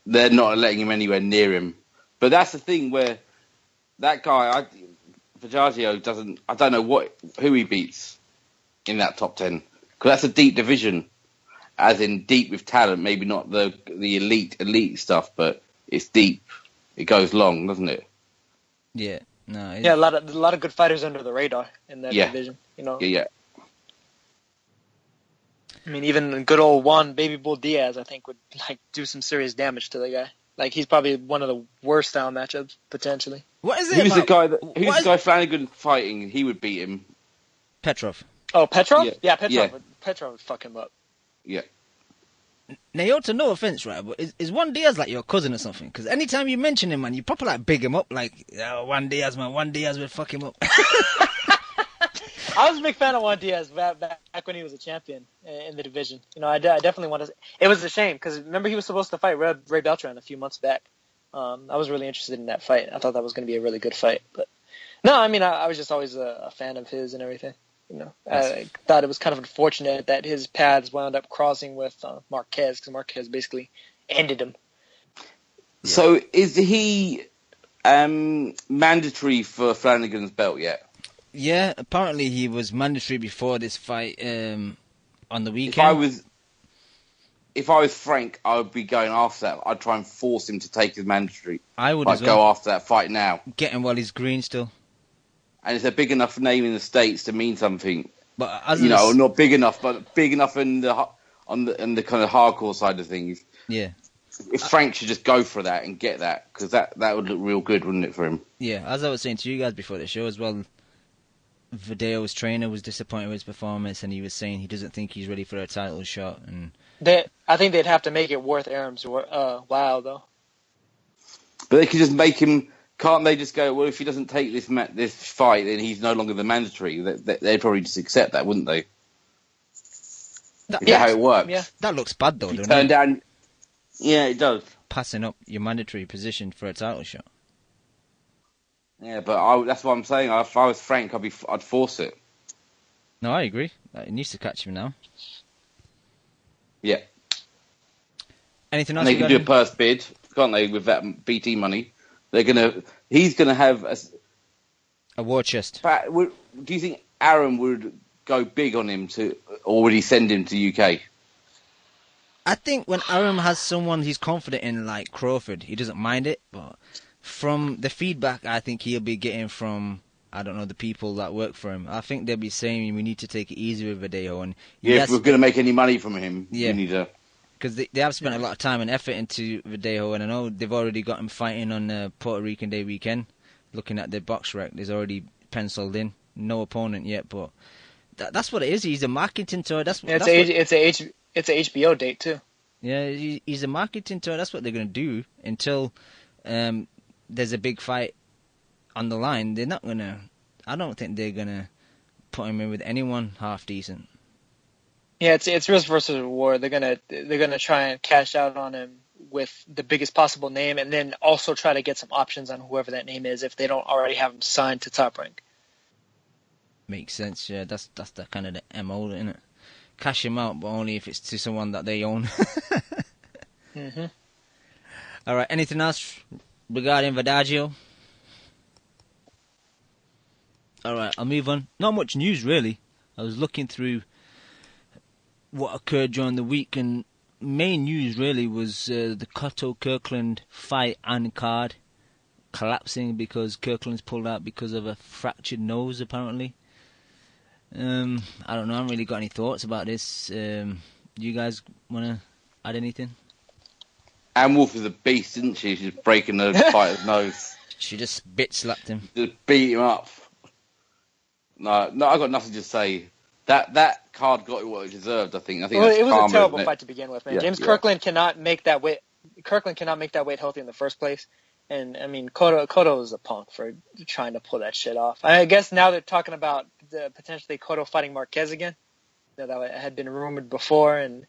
They're not letting him anywhere near him. But that's the thing where that guy, Vergagio doesn't. I don't know who he beats in that top 10 because that's a deep division, as in deep with talent. Maybe not the elite stuff, but it's deep. It goes long, doesn't it? Yeah. No. Yeah, a lot of good fighters under the radar in that division. You know. Yeah. I mean, even good old Juan Baby Bull Diaz, I think, would like do some serious damage to the guy. Like, he's probably one of the worst style matchups potentially. What is it? Who's the guy Flanagan fighting? He would beat him. Petrov. Oh, Petrov? Yeah, Petrov. Yeah. Petrov would fuck him up. Yeah. Naota, no offense, right? But is Juan Diaz like your cousin or something? Because anytime you mention him, man, you proper like big him up. Like, oh, Juan Diaz, man. Juan Diaz would fuck him up. I was a big fan of Juan Diaz back when he was a champion in the division. You know, I definitely want to. It was a shame because remember he was supposed to fight Ray Beltran a few months back. I was really interested in that fight. I thought that was going to be a really good fight. But no, I mean, I was just always a fan of his and everything. You know, I thought it was kind of unfortunate that his paths wound up crossing with Marquez because Marquez basically ended him. Yeah. So is he mandatory for Flanagan's belt yet? Yeah, apparently he was mandatory before this fight on the weekend. If I was Frank, I would be going after that. I'd try and force him to take his mandatory. I would as well. Go after that fight now. Get him while he's green still. And it's a big enough name in the States to mean something. But not big enough, but big enough in the kind of hardcore side of things. Yeah. If Frank should just go for that and get that, because that would look real good, wouldn't it, for him? Yeah, as I was saying to you guys before the show as well, Verdeo's trainer was disappointed with his performance, and he was saying he doesn't think he's ready for a title shot. And I think they'd have to make it worth Aram's while, though. But they could just make him. Can't they just go? Well, if he doesn't take this fight, then he's no longer the mandatory. They'd probably just accept that, wouldn't they? Is that how it works? Yeah. That looks bad though, doesn't turn it? Down. Yeah, it does. Passing up your mandatory position for a title shot. Yeah, but that's what I'm saying. If I was Frank, I'd force it. No, I agree. It needs to catch him now. Yeah. Anything else? And they can do a purse bid, can't they, with that BT money? He's gonna have a war chest. Do you think Aaron would go big on him or would he send him to UK? I think when Aaron has someone he's confident in, like Crawford, he doesn't mind it. But from the feedback I think he'll be getting from, I don't know, the people that work for him, I think they'll be saying we need to take it easy with Verdejo. And if we're going to make any money from him, we need to. Because they have spent a lot of time and effort into Verdejo, and I know they've already got him fighting on Puerto Rican Day weekend. Looking at the box rec, there's already penciled in. No opponent yet, but that's what it is. He's a marketing tour. It's a HBO date too. Yeah, he's a marketing tour. That's what they're going to do until there's a big fight on the line. They're not going to. I don't think they're going to put him in with anyone half decent. Yeah, it's risk versus reward. They're gonna try and cash out on him with the biggest possible name, and then also try to get some options on whoever that name is if they don't already have him signed to Top Rank. Makes sense. Yeah, that's the kind of the MO, isn't it? Cash him out, but only if it's to someone that they own. Mm-hmm. All right. Anything else regarding Vergagio? All right, I'll move on. Not much news really. I was looking through what occurred during the week, and main news really was the Cotto Kirkland fight and card collapsing because Kirkland's pulled out because of a fractured nose apparently. I don't know, I haven't really got any thoughts about this. You guys want to add anything? Anne Wolf is a beast, isn't she? She's breaking the fighter's nose. She just bit slapped him. Just beat him up. No, I got nothing to say. That card got what it deserved, I think. Well, it was a terrible fight to begin with, man. Yeah, James Kirkland cannot make that weight. Kirkland cannot make that weight healthy in the first place. And I mean, Cotto is a punk for trying to pull that shit off. I guess now they're talking about potentially Cotto fighting Marquez again. That had been rumored before, and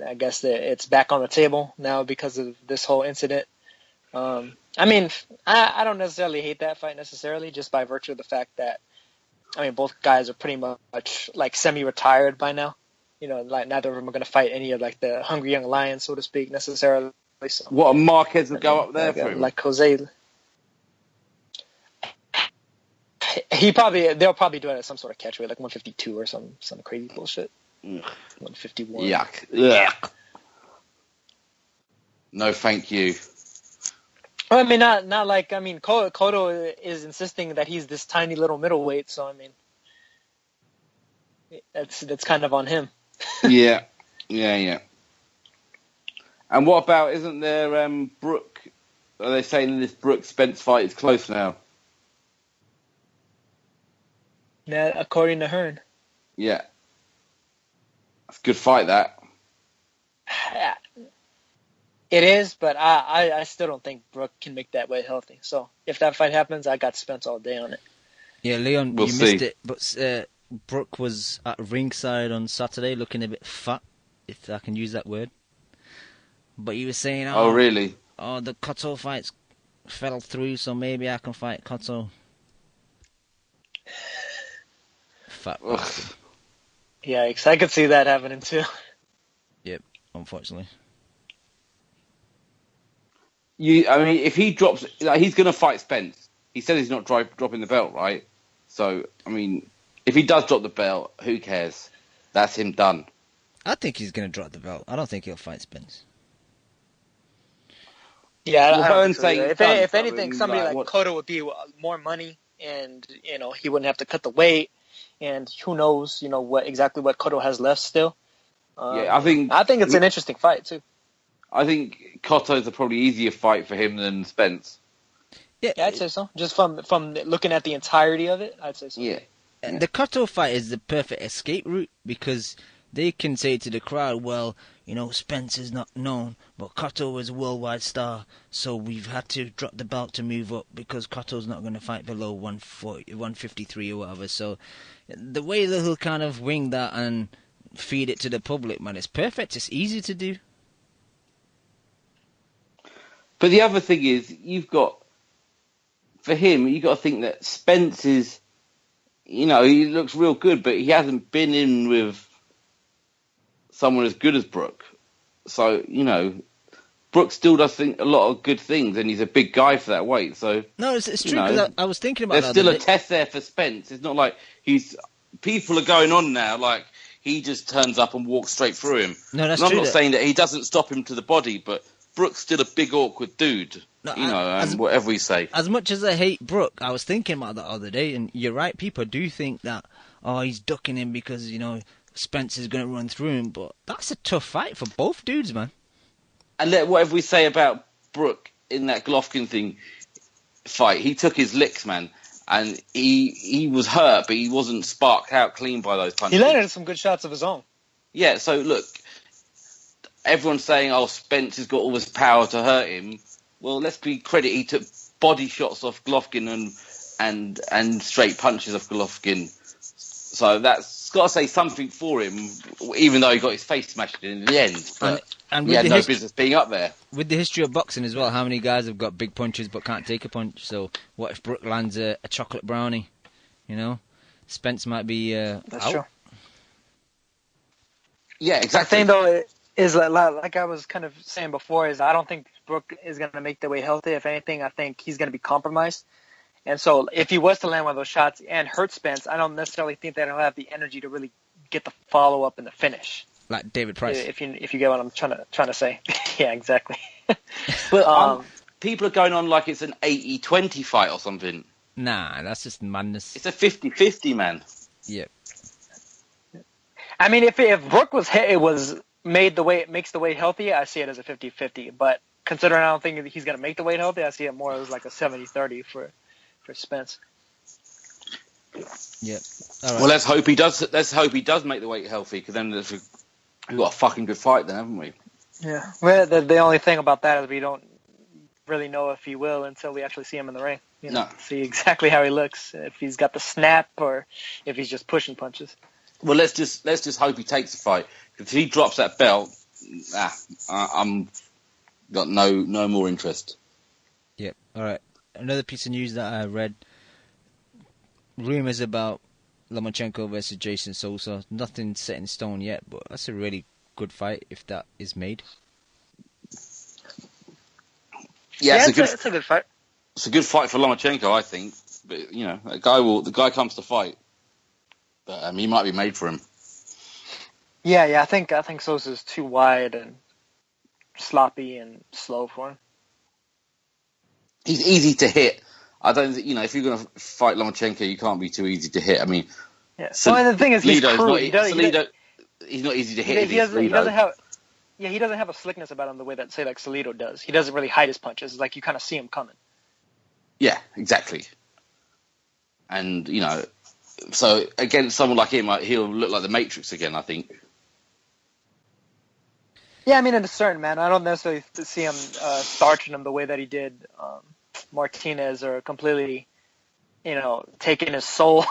I guess it's back on the table now because of this whole incident. I mean, I don't necessarily hate that fight necessarily, just by virtue of the fact that, I mean, both guys are pretty much like semi-retired by now. You know, like neither of them are going to fight any of like the hungry young lions, so to speak, necessarily. So, what, Marquez would go up there for him? Like Jose. they'll probably do it at some sort of catch weight, like 152 or some crazy bullshit. 151. Yuck. No, thank you. Well, I mean, not like, I mean, Cotto is insisting that he's this tiny little middleweight, so I mean, that's kind of on him. Yeah. And what about, isn't there Brooke? Are they saying this Brooke Spence fight is close now? Yeah, according to Hearn. Yeah. That's a good fight, that. It is, but I still don't think Brooke can make that weight healthy. So if that fight happens, I got Spence all day on it. Yeah, Leon, we'll you see. missed it, but Brooke was at ringside on Saturday looking a bit fat, if I can use that word. But he was saying, oh really? Oh, the Cotto fights fell through, so maybe I can fight Cotto. Fat bastard. Yikes, I could see that happening too. Yep, unfortunately. I mean, if he drops, like, he's going to fight Spence. He said he's not dropping the belt, right? So, I mean, if he does drop the belt, who cares? That's him done. I think he's going to drop the belt. I don't think he'll fight Spence. Yeah, well, I don't think so either. If done, anything, somebody like Cotto would be more money, and he wouldn't have to cut the weight, and who knows, exactly what Cotto has left still. I think it's an interesting fight too. I think Cotto's a probably easier fight for him than Spence. Yeah, I'd say so. Just from looking at the entirety of it, I'd say so. Yeah. And the Cotto fight is the perfect escape route because they can say to the crowd, well, Spence is not known, but Cotto is a worldwide star, so we've had to drop the belt to move up because Cotto's not going to fight below 140, 153 or whatever. So the way that he'll kind of wing that and feed it to the public, man, it's perfect. It's easy to do. But the other thing is, for him, you've got to think that Spence is, he looks real good, but he hasn't been in with someone as good as Brooke. So, Brooke still does a lot of good things, and he's a big guy for that weight. So no, it's true, because I was thinking about there's that. There's still a test there for Spence. It's not like people are going on now, like he just turns up and walks straight through him. No, that's and true. I'm not saying that he doesn't stop him to the body, but Brooke's still a big, awkward dude, and whatever we say. As much as I hate Brooke, I was thinking about that other day, and you're right, people do think that, he's ducking him because, Spence is going to run through him, but that's a tough fight for both dudes, man. And whatever we say about Brooke in that Golovkin fight, he took his licks, man, and he was hurt, but he wasn't sparked out clean by those punches. He landed some good shots of his own. Yeah, so look, everyone's saying, Spence has got all this power to hurt him. Well, let's be credit. He took body shots off Golovkin and straight punches off Golovkin. So that's got to say something for him, even though he got his face smashed in the end. But and he had no business being up there. With the history of boxing as well, how many guys have got big punches but can't take a punch? So what if Brooke lands a chocolate brownie? Spence might be That's out. True. Yeah, exactly. The thing, though, is like I was kind of saying before, is I don't think Brooke is going to make the weight healthy. If anything, I think he's going to be compromised. And so if he was to land one of those shots and hurt Spence, I don't necessarily think that he'll have the energy to really get the follow-up and the finish. Like David Price. If you get what I'm trying to say. Yeah, exactly. But people are going on like it's an 80-20 fight or something. Nah, that's just madness. It's a 50-50, man. Yep. I mean, if Brooke makes the weight healthy, I see it as a 50-50. But considering I don't think he's going to make the weight healthy, I see it more as like a 70-30 for Spence. Yep. All right. Well, let's hope he does. Let's hope he does make the weight healthy, because then we've got a fucking good fight, then, haven't we? Yeah. Well, the only thing about that is we don't really know if he will until we actually see him in the ring. See exactly how he looks, if he's got the snap or if he's just pushing punches. Well, let's just hope he takes the fight. If he drops that belt, I'm got no more interest. Yep. All right. Another piece of news that I read: rumors about Lomachenko versus Jason Sosa. Nothing set in stone yet, but that's a really good fight if that is made. Yeah, it's a good fight. It's a good fight for Lomachenko, I think. But the guy comes to fight. But he might be made for him. Yeah. I think Sosa's too wide and sloppy and slow for him. He's easy to hit. I don't think, if you're going to fight Lomachenko, you can't be too easy to hit. I mean, yeah. Well, and the thing is, he's crude. He's not easy to hit. He doesn't have a slickness about him the way that, say, like Salido does. He doesn't really hide his punches. It's like you kind of see him coming. Yeah, exactly. And, so against someone like him, he'll look like the Matrix again, I think. Yeah, I mean, in a certain manner. I don't necessarily see him starching him the way that he did Martinez, or completely, taking his soul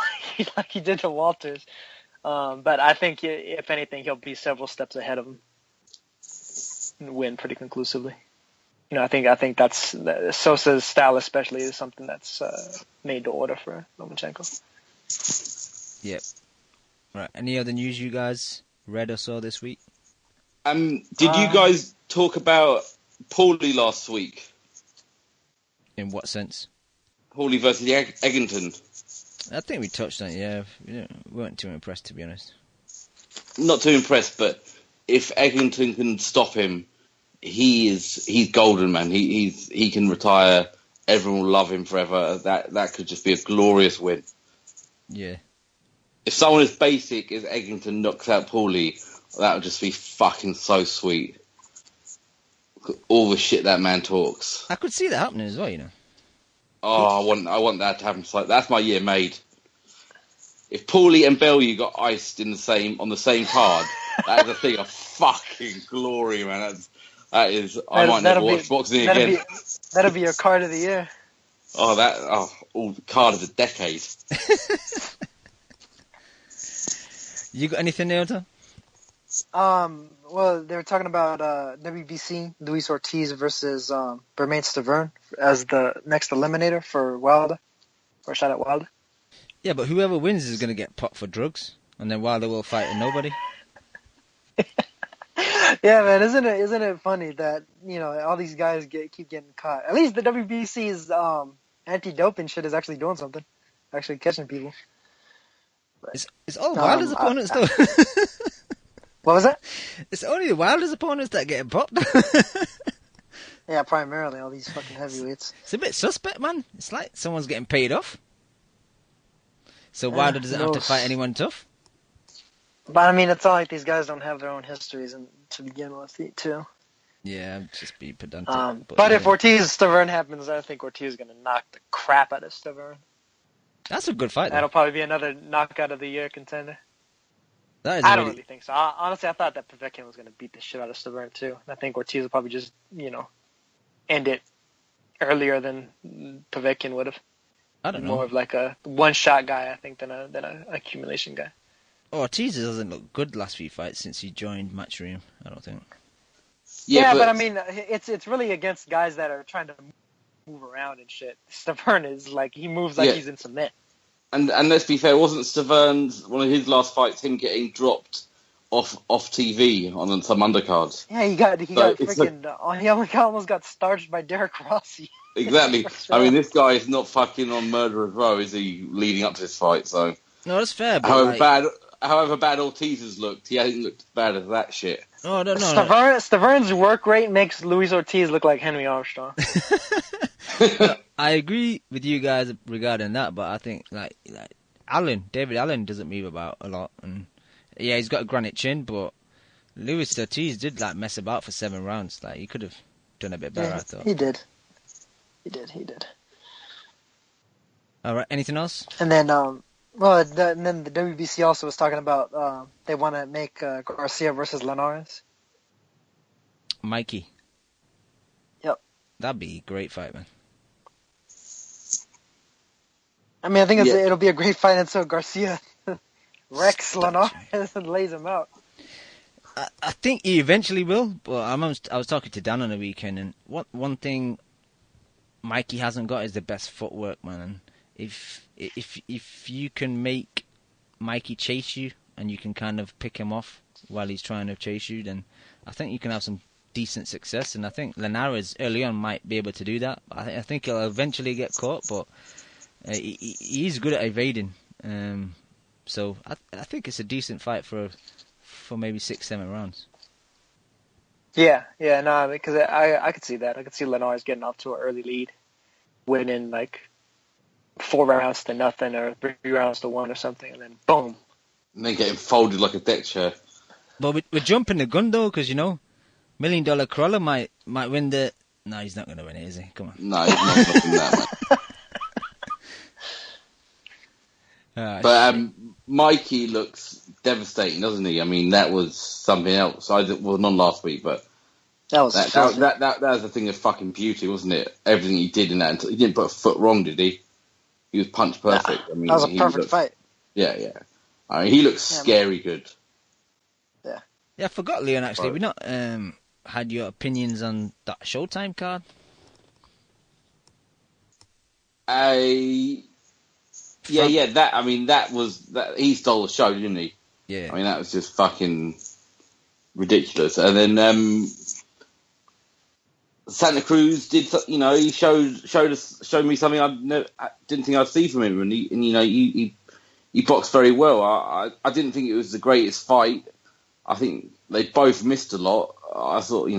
like he did to Walters. But I think, if anything, he'll be several steps ahead of him and win pretty conclusively. I think that's Sosa's style, especially, is something that's made to order for Lomachenko. Yep. Right. Any other news you guys read or saw this week? Did you guys talk about Paulie last week? In what sense? Paulie versus Eggington. I think we touched on it, yeah. We weren't too impressed, to be honest. Not too impressed, but if Eggington can stop him, he's golden, man. He can retire. Everyone will love him forever. That could just be a glorious win. Yeah. If someone as basic as Eggington knocks out Paulie, that would just be fucking so sweet. All the shit that man talks. I could see that happening as well, Oh, I want that to happen. That's my year made. If Paulie and Bellew got iced on the same card, that is a thing of fucking glory, man. That is. I might never watch boxing again. That'll be your card of the year. Card of the decade. You got anything, Neota? Well, they were talking about WBC, Luis Ortiz versus Bermane Stiverne as the next eliminator for Wilder, for a shot at Wilder. Yeah, but whoever wins is going to get popped for drugs, and then Wilder will fight a nobody. Yeah, man, isn't it funny that all these guys keep getting caught? At least the WBC's anti-doping shit is actually doing something, actually catching people. But, it's all Wilder's opponents, though. What was that? It's only the Wilder's opponents that get popped. Yeah, primarily all these fucking heavyweights. It's a bit suspect, man. It's like someone's getting paid off. So Wilder doesn't have to fight anyone tough. But I mean, it's not like these guys don't have their own histories to begin with, too. Yeah, just be pedantic. But if Ortiz-Stiverne happens, I think Ortiz is going to knock the crap out of Stiverne. That's a good fight, though. That'll probably be another knockout of the year contender. I don't really think so. Honestly, I thought that Povetkin was going to beat the shit out of Stiverne, too. I think Ortiz will probably just, end it earlier than Povetkin would have. I don't know. More of like a one-shot guy, I think, than an accumulation guy. Ortiz doesn't look good last few fights since he joined Matchroom, I don't think. Yeah, but I mean, it's really against guys that are trying to move around and shit. Stiverne is like, he moves like he's in cement. And let's be fair, wasn't Stiverne's one of his last fights him getting dropped off TV on some undercards? Yeah, he almost got starched by Derek Rossi. Exactly. I mean, this guy is not fucking on Murderer's Row, is he? Leading up to this fight, so. No, that's fair. But however bad Ortiz has looked, he hasn't looked as bad as that shit. Oh, no. Stiverne's work rate makes Luis Ortiz look like Henry Armstrong. I agree with you guys regarding that, but I think like David Allen doesn't move about a lot, and yeah, he's got a granite chin, but Luis Ortiz did mess about for 7 rounds. Like he could have done a bit better. I thought he did. All right, anything else? And then and then the WBC also was talking about they want to make Garcia versus Linares. Mikey. Yep. That'd be a great fight, man. I mean, I think it'll be a great fight until Garcia wrecks Linares and lays him out. I think he eventually will, but I was talking to Dan on the weekend, and one thing Mikey hasn't got is the best footwork, man. And if you can make Mikey chase you and you can kind of pick him off while he's trying to chase you, then I think you can have some decent success. And I think Linares early on might be able to do that. I think he'll eventually get caught, but He's good at evading. So I think it's a decent fight for maybe 6-7 rounds. Yeah, no, because I could see that. I could see Linares getting off to an early lead, winning like 4 rounds to nothing or 3 rounds to 1 or something, and then boom. And then getting folded like a deck chair. But we're jumping the gun though, because $1 million Corolla might win the. No, he's not going to win it, is he? Come on. No, he's not looking that, man. But Mikey looks devastating, doesn't he? I mean, that was something else. I was on last week, but that was a thing of fucking beauty, wasn't it? Everything he did in that, he didn't put a foot wrong, did he? He was punch perfect. Nah, I mean, that was a perfect fight. Yeah. I mean, he looks scary good. Yeah. Yeah, I forgot, Leon. Actually, we not had your opinions on that Showtime card. Yeah. That he stole the show, didn't he? Yeah. I mean, that was just fucking ridiculous. And then Santa Cruz did, he showed me something I didn't think I'd see from him, and he boxed very well. I didn't think it was the greatest fight. I think they both missed a lot. I thought,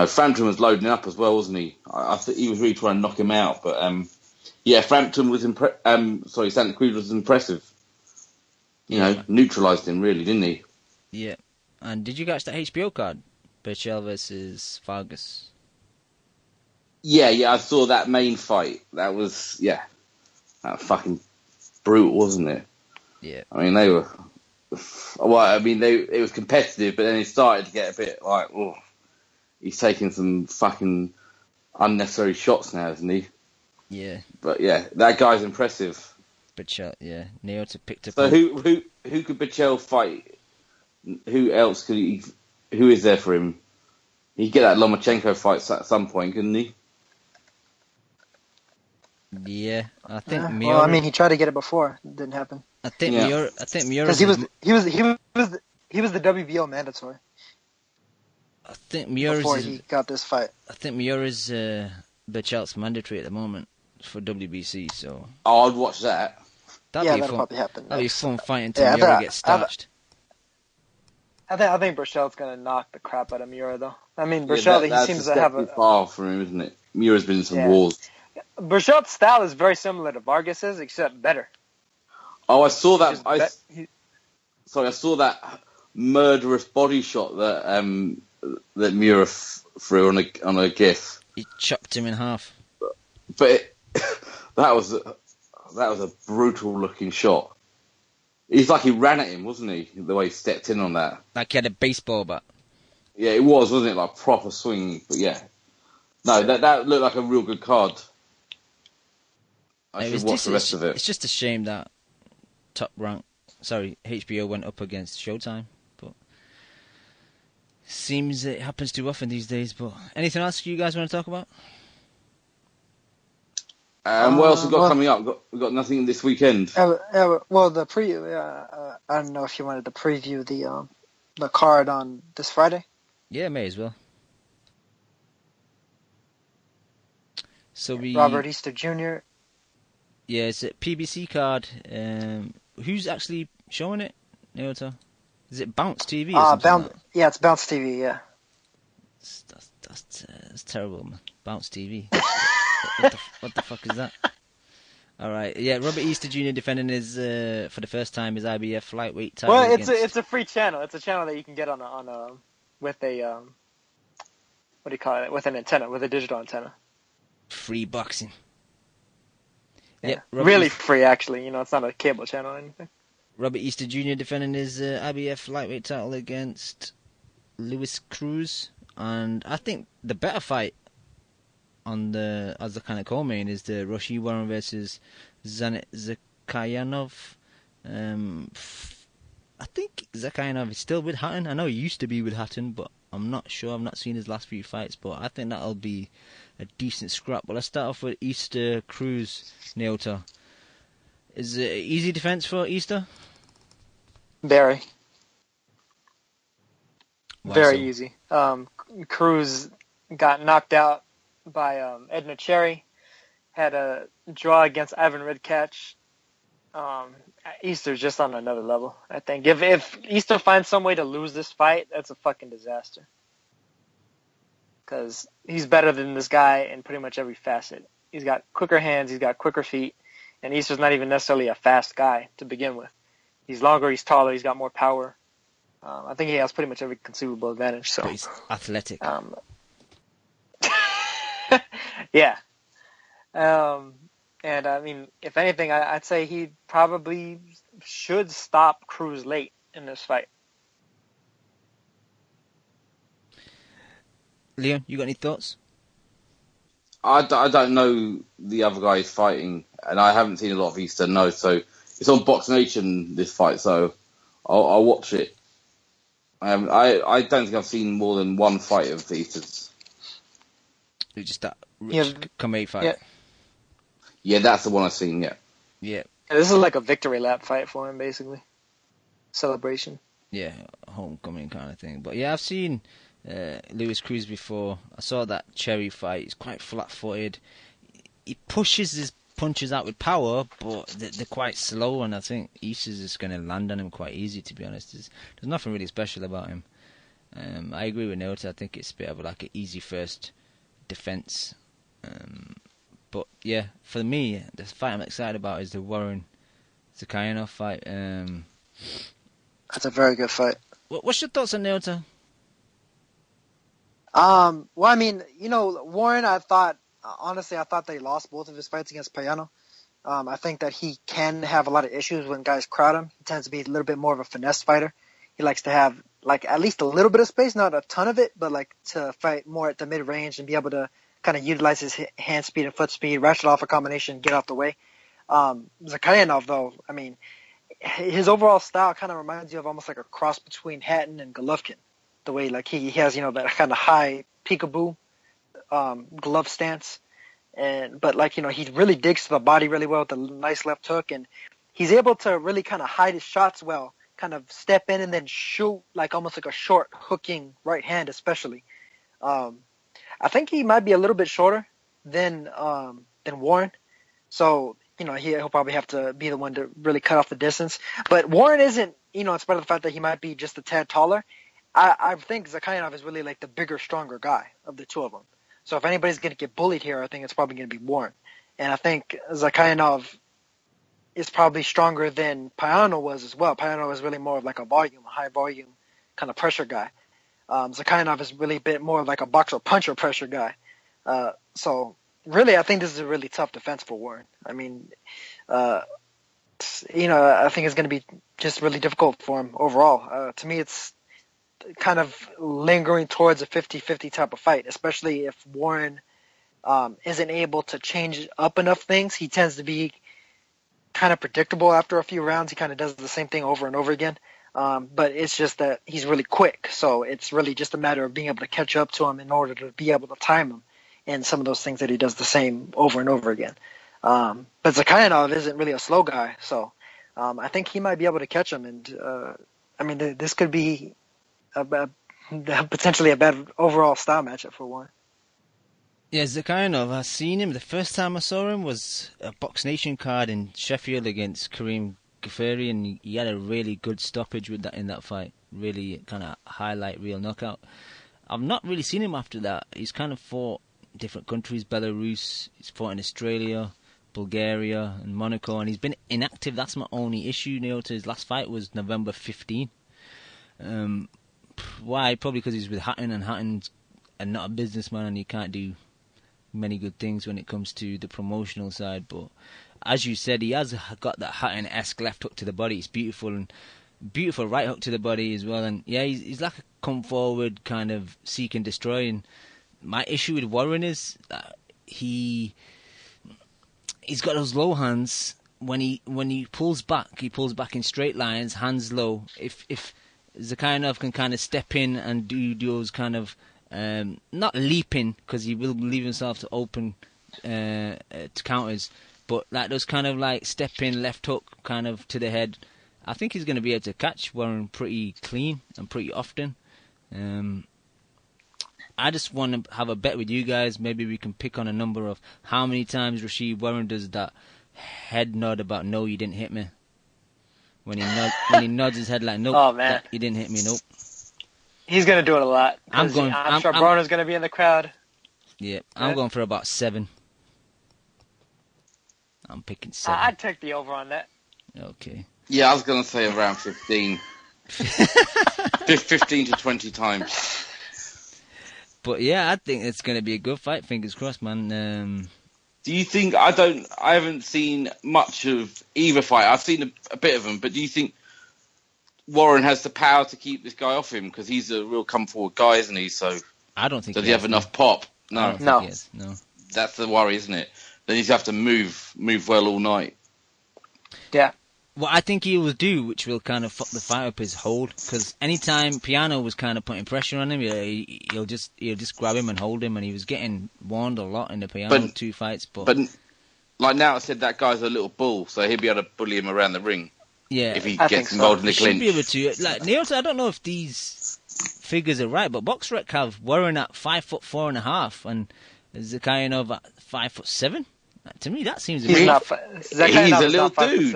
Frampton was loading up as well, wasn't he? I think he was really trying to knock him out, but Frampton was Santa Cruz was impressive. Neutralised him really, didn't he? Yeah. And did you catch that HBO card? Berchel versus Vargas. Yeah, I saw that main fight. That was, that fucking brutal, wasn't it? Yeah. I mean, they were... Well, I mean, it was competitive, but then it started to get a bit like, oh, he's taking some fucking unnecessary shots now, isn't he? Yeah. But yeah, that guy's impressive. Berchel, yeah. Neota picked up. So who could Berchel fight? Who else could he? Who is there for him? He'd get that Lomachenko fight at some point, couldn't he? Yeah, I think. Well, I mean, he tried to get it before. It didn't happen. I think Miura. Because he was the WBO mandatory. I think Miura's before he got this fight. I think Miura's Berchel's mandatory at the moment for WBC. So. Oh, I'd watch that. That'll probably happen. That'd be fun fighting until Miura gets starched. I think Berchel's gonna knock the crap out of Miura, though. I mean, Berchel, he seems to have a far from him, isn't it? Miura's been in some wars. Berchel's style is very similar to Vargas's, except better. Oh, I saw that. I saw that murderous body shot that Miura threw on a GIF. He chopped him in half. But that was a brutal looking shot. He's like he ran at him, wasn't he? The way he stepped in on that. Like he had a baseball bat. Yeah, it was, wasn't it? Like proper swing. But yeah. No, that looked like a real good card. I should watch the rest of it. It's just a shame that HBO went up against Showtime. But seems it happens too often these days. But anything else you guys want to talk about? What else we got coming up? We've got nothing this weekend. Well, the preview. I don't know if you wanted to preview the card on this Friday. Yeah, may as well. So Robert Easter Jr. Yeah, it's a PBC card. Who's actually showing it, Naota? Is it Bounce TV? Yeah, it's Bounce TV. Yeah. That's terrible, man. Bounce TV. What the fuck is that? All right, yeah. Robert Easter Jr. defending his for the first time his IBF lightweight title. Well, it's a free channel. It's a channel that you can get on with a what do you call it? With an antenna, with a digital antenna. Free boxing. Yeah, really free actually. It's not a cable channel or anything. Robert Easter Jr. defending his IBF lightweight title against Luis Cruz, and I think the better fight as the kind of co-main is the Roshi Warren versus Zanit Zakayanov. I think Zakayanov is still with Hatton. I know he used to be with Hatton, but I'm not sure. I've not seen his last few fights, but I think that'll be a decent scrap. But let's start off with Easter Cruz, Naota. Is it an easy defense for Easter? Very. Very so? Easy. Cruz got knocked out by Edna Cherry. had a draw against Ivan Redkach. Easter's just on another level, I think. If Easter finds some way to lose this fight, that's a fucking disaster. Because he's better than this guy in pretty much every facet. He's got quicker hands, he's got quicker feet, and Easter's not even necessarily a fast guy to begin with. He's longer, he's taller, he's got more power. I think he has pretty much every conceivable advantage. So But he's athletic. Yeah. And I mean, if anything, I'd say he probably should stop Cruz late in this fight. Leon, you got any thoughts? I don't know the other guy he's fighting, and I haven't seen a lot of Easter. No, so it's on Box Nation, this fight, so I'll watch it. I don't think I've seen more than one fight of Easter's. It's just that Rich Kamei fight. Yeah, that's the one I've seen. Yeah. This is like a victory lap fight for him, basically. Celebration. Yeah, homecoming kind of thing. But yeah, I've seen Luis Cruz before. I saw that Cherry fight. He's quite flat-footed. He pushes his punches out with power, but they're quite slow, and I think Easter's just going to land on him quite easy, to be honest. There's nothing really special about him. I agree with Nota. I think it's a bit of like an easy first defense. But yeah, for me, the fight I'm excited about is the Warren Zakayanov fight. That's a very good fight. What's your thoughts on Nota? Well, I mean, Warren, honestly, I thought they lost both of his fights against Payano. I think that he can have a lot of issues when guys crowd him. He tends to be a little bit more of a finesse fighter. He likes to have, like, at least a little bit of space, not a ton of it, but, like, to fight more at the mid-range and be able to kind of utilize his hand speed and foot speed, ratchet off a combination, get out the way. Zakayanov, though, I mean, his overall style kind of reminds you of almost like a cross between Hatton and Golovkin. The way, like, he has, that kind of high peekaboo glove stance. But, like, he really digs to the body really well with a nice left hook. And he's able to really kind of hide his shots well, kind of step in and then shoot, like, almost like a short hooking right hand especially. I think he might be a little bit shorter than Warren. So, he'll probably have to be the one to really cut off the distance. But Warren isn't, in spite of the fact that he might be just a tad taller, I think Zakayanov is really like the bigger, stronger guy of the two of them. So if anybody's going to get bullied here, I think it's probably going to be Warren. And I think Zakayanov is probably stronger than Payano was as well. Payano was really more of like a high volume kind of pressure guy. Zakayanov is really a bit more of like a boxer puncher pressure guy. So really, I think this is a really tough defense for Warren. I mean, I think it's going to be just really difficult for him overall. To me, it's kind of lingering towards a 50-50 type of fight, especially if Warren isn't able to change up enough things. He tends to be kind of predictable after a few rounds. He kind of does the same thing over and over again. But it's just that he's really quick, so it's really just a matter of being able to catch up to him in order to be able to time him and some of those things that he does the same over and over again. But Zakayanov isn't really a slow guy, so I think he might be able to catch him. And this could be potentially a bad overall style matchup for Warren. Yeah, Zakayanov, I seen him. The first time I saw him was a Box Nation card in Sheffield against Kareem Ghaffari, and he had a really good stoppage with that in that fight. Really kind of highlight real knockout. I've not really seen him after that. He's kind of fought different countries, Belarus, he's fought in Australia, Bulgaria, and Monaco, and he's been inactive. That's my only issue. His last fight was November 15. Why? Probably because he's with Hatton, and Hatton's not a businessman, and he can't do many good things when it comes to the promotional side. But as you said, he has got that Hatton-esque left hook to the body. It's beautiful, and beautiful right hook to the body as well. And yeah, he's like a come forward kind of seek and destroy. And my issue with Warren is that he's got those low hands. When he pulls back in straight lines, hands low. If Zakayanov can kind of step in and do those kind of not leaping, because he will leave himself to open to counters, but like those kind of like step in left hook kind of to the head, I think he's going to be able to catch Warren pretty clean and pretty often. I just want to have a bet with you guys. Maybe we can pick on a number of how many times Rasheed Warren does that head nod about no, you didn't hit me. When he nods his head like nope, Oh, man. you didn't hit me, nope. He's going to do it a lot. I'm sure Broner's going to be in the crowd. Yeah, I'm going for about 7. I'm picking 7. I'd take the over on that. Okay. Yeah, I was going to say around 15. 15 to 20 times. But yeah, I think it's going to be a good fight. Fingers crossed, man. Do you think I haven't seen much of either fight. I've seen a bit of them, but do you think Warren has the power to keep this guy off him? Because he's a real come forward guy, isn't he? So I don't think. Does he have enough pop? No. No. That's the worry, isn't it? Then he's have to move well all night. Yeah. What I think he will do, which will kind of fuck the fight up, is hold. Because anytime Piano was kind of putting pressure on him, he'll just grab him and hold him, and he was getting warned a lot in the Piano 2 fights. But like now, I said that guy's a little bull, so he'll be able to bully him around the ring. Yeah, if he gets involved in the clinch. Should be able to. Like Neil, I don't know if these figures are right, but BoxRec have Warren at 5'4.5", and Zakhayanov at 5'7". To me, that seems. He's a little dude.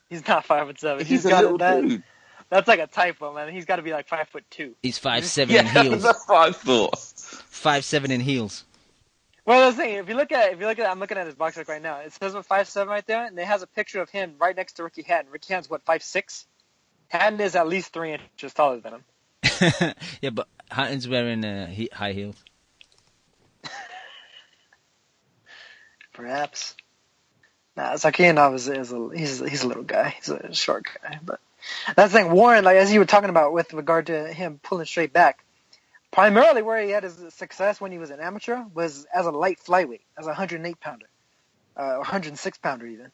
He's not 5'7". He's a little dude. That's like a typo, man. He's got to be like 5'2". He's 5'7" in heels. That's 5'4". 5'7" in heels. Well, the thing, if you look at, I'm looking at his box right now. It says 5'7" right there, and it has a picture of him right next to Ricky Hatton. Ricky Hatton's what, 5'6"? Hatton is at least 3 inches taller than him. Yeah, but Hatton's wearing high heels. Perhaps. Nah, Zakhayanov he's a little guy. He's a short guy. But that's the thing. Warren, like as you were talking about with regard to him pulling straight back, primarily where he had his success when he was an amateur was as a light flyweight, as a 108-pounder, or 106-pounder even.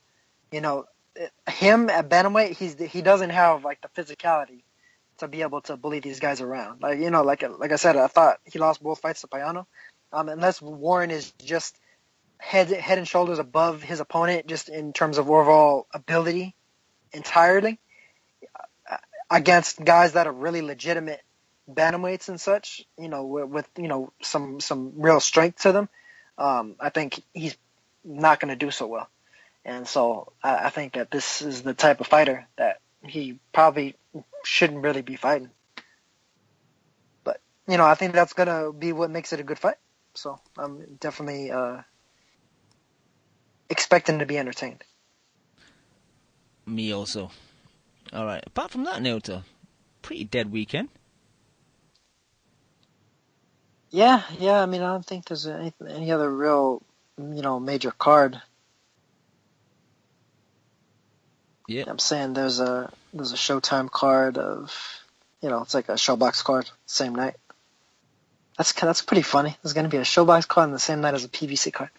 You know, him at bantamweight, he doesn't have like the physicality to be able to bully these guys around. Like like I said, I thought he lost both fights to Payano. Unless Warren is just head and shoulders above his opponent, just in terms of overall ability, entirely, against guys that are really legitimate bantamweights and such, you know, with you know some real strength to them. I think he's not going to do so well, and so I think that this is the type of fighter that he probably shouldn't really be fighting. But you know, I think that's going to be what makes it a good fight. So I'm definitely expecting to be entertained. Me also. All right. Apart from that, Naota, pretty dead weekend. Yeah. I mean, I don't think there's any other real, you know, major card. Yeah. I'm saying there's a Showtime card of, you know, it's like a Showbox card same night. That's pretty funny. There's going to be a Showbox card on the same night as a PBC card.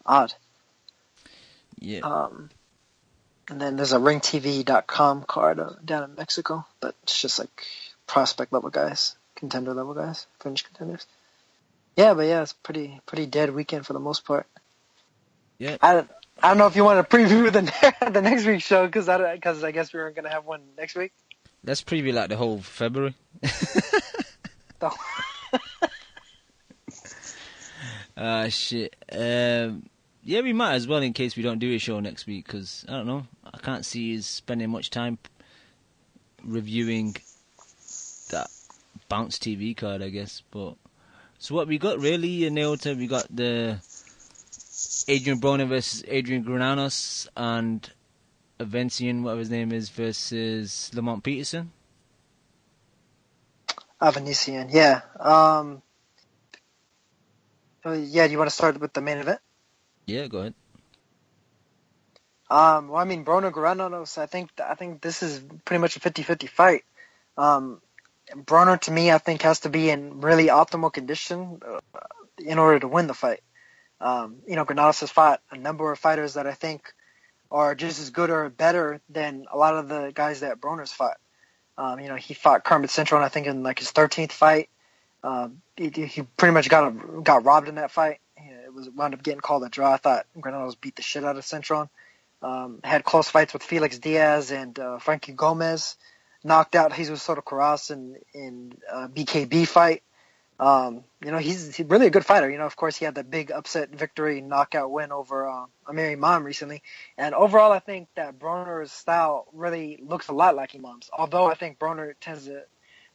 Odd. Yeah. And then there's a RingTV.com card down in Mexico, but it's just like prospect level guys, contender level guys, fringe contenders. Yeah, but yeah, it's pretty dead weekend for the most part. Yeah. I don't know if you want to preview the next week's show because I guess we weren't gonna have one next week. Let's preview like the whole February. Shit. Yeah, we might as well in case we don't do a show next week because, I don't know, I can't see us spending much time reviewing that Bounce TV card, I guess. But so what we got really, Naota, we got the Adrian Broner versus Adrian Granados and Avensian, whatever his name is, versus Lamont Peterson. Avenisian, yeah. Yeah, do you want to start with the main event? Yeah, go ahead. Well, I mean, Broner Granados, I think this is pretty much a 50-50 fight. Broner, to me, I think has to be in really optimal condition in order to win the fight. You know, Granados has fought a number of fighters that I think are just as good or better than a lot of the guys that Broner's fought. You know, he fought Kermit Central, I think, in like his 13th fight. He pretty much got robbed in that fight. It wound up getting called a draw. I thought Granados beat the shit out of Centron. Had close fights with Felix Diaz and Frankie Gomez. Knocked out Jesus Soto Corral in BKB fight. He's really a good fighter. Of course, he had the big upset victory knockout win over Amir Imam recently. And overall, I think that Broner's style really looks a lot like Imam's. Although I think Broner tends to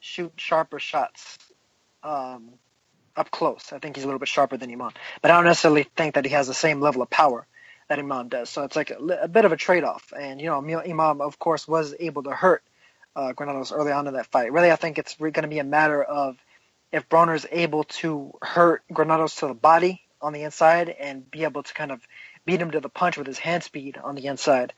shoot sharper shots up close. I think he's a little bit sharper than Imam. But I don't necessarily think that he has the same level of power that Imam does. So it's like a bit of a trade-off. And, Imam, of course, was able to hurt Granados early on in that fight. Really, I think it's going to be a matter of if Broner's able to hurt Granados to the body on the inside and be able to kind of beat him to the punch with his hand speed on the inside,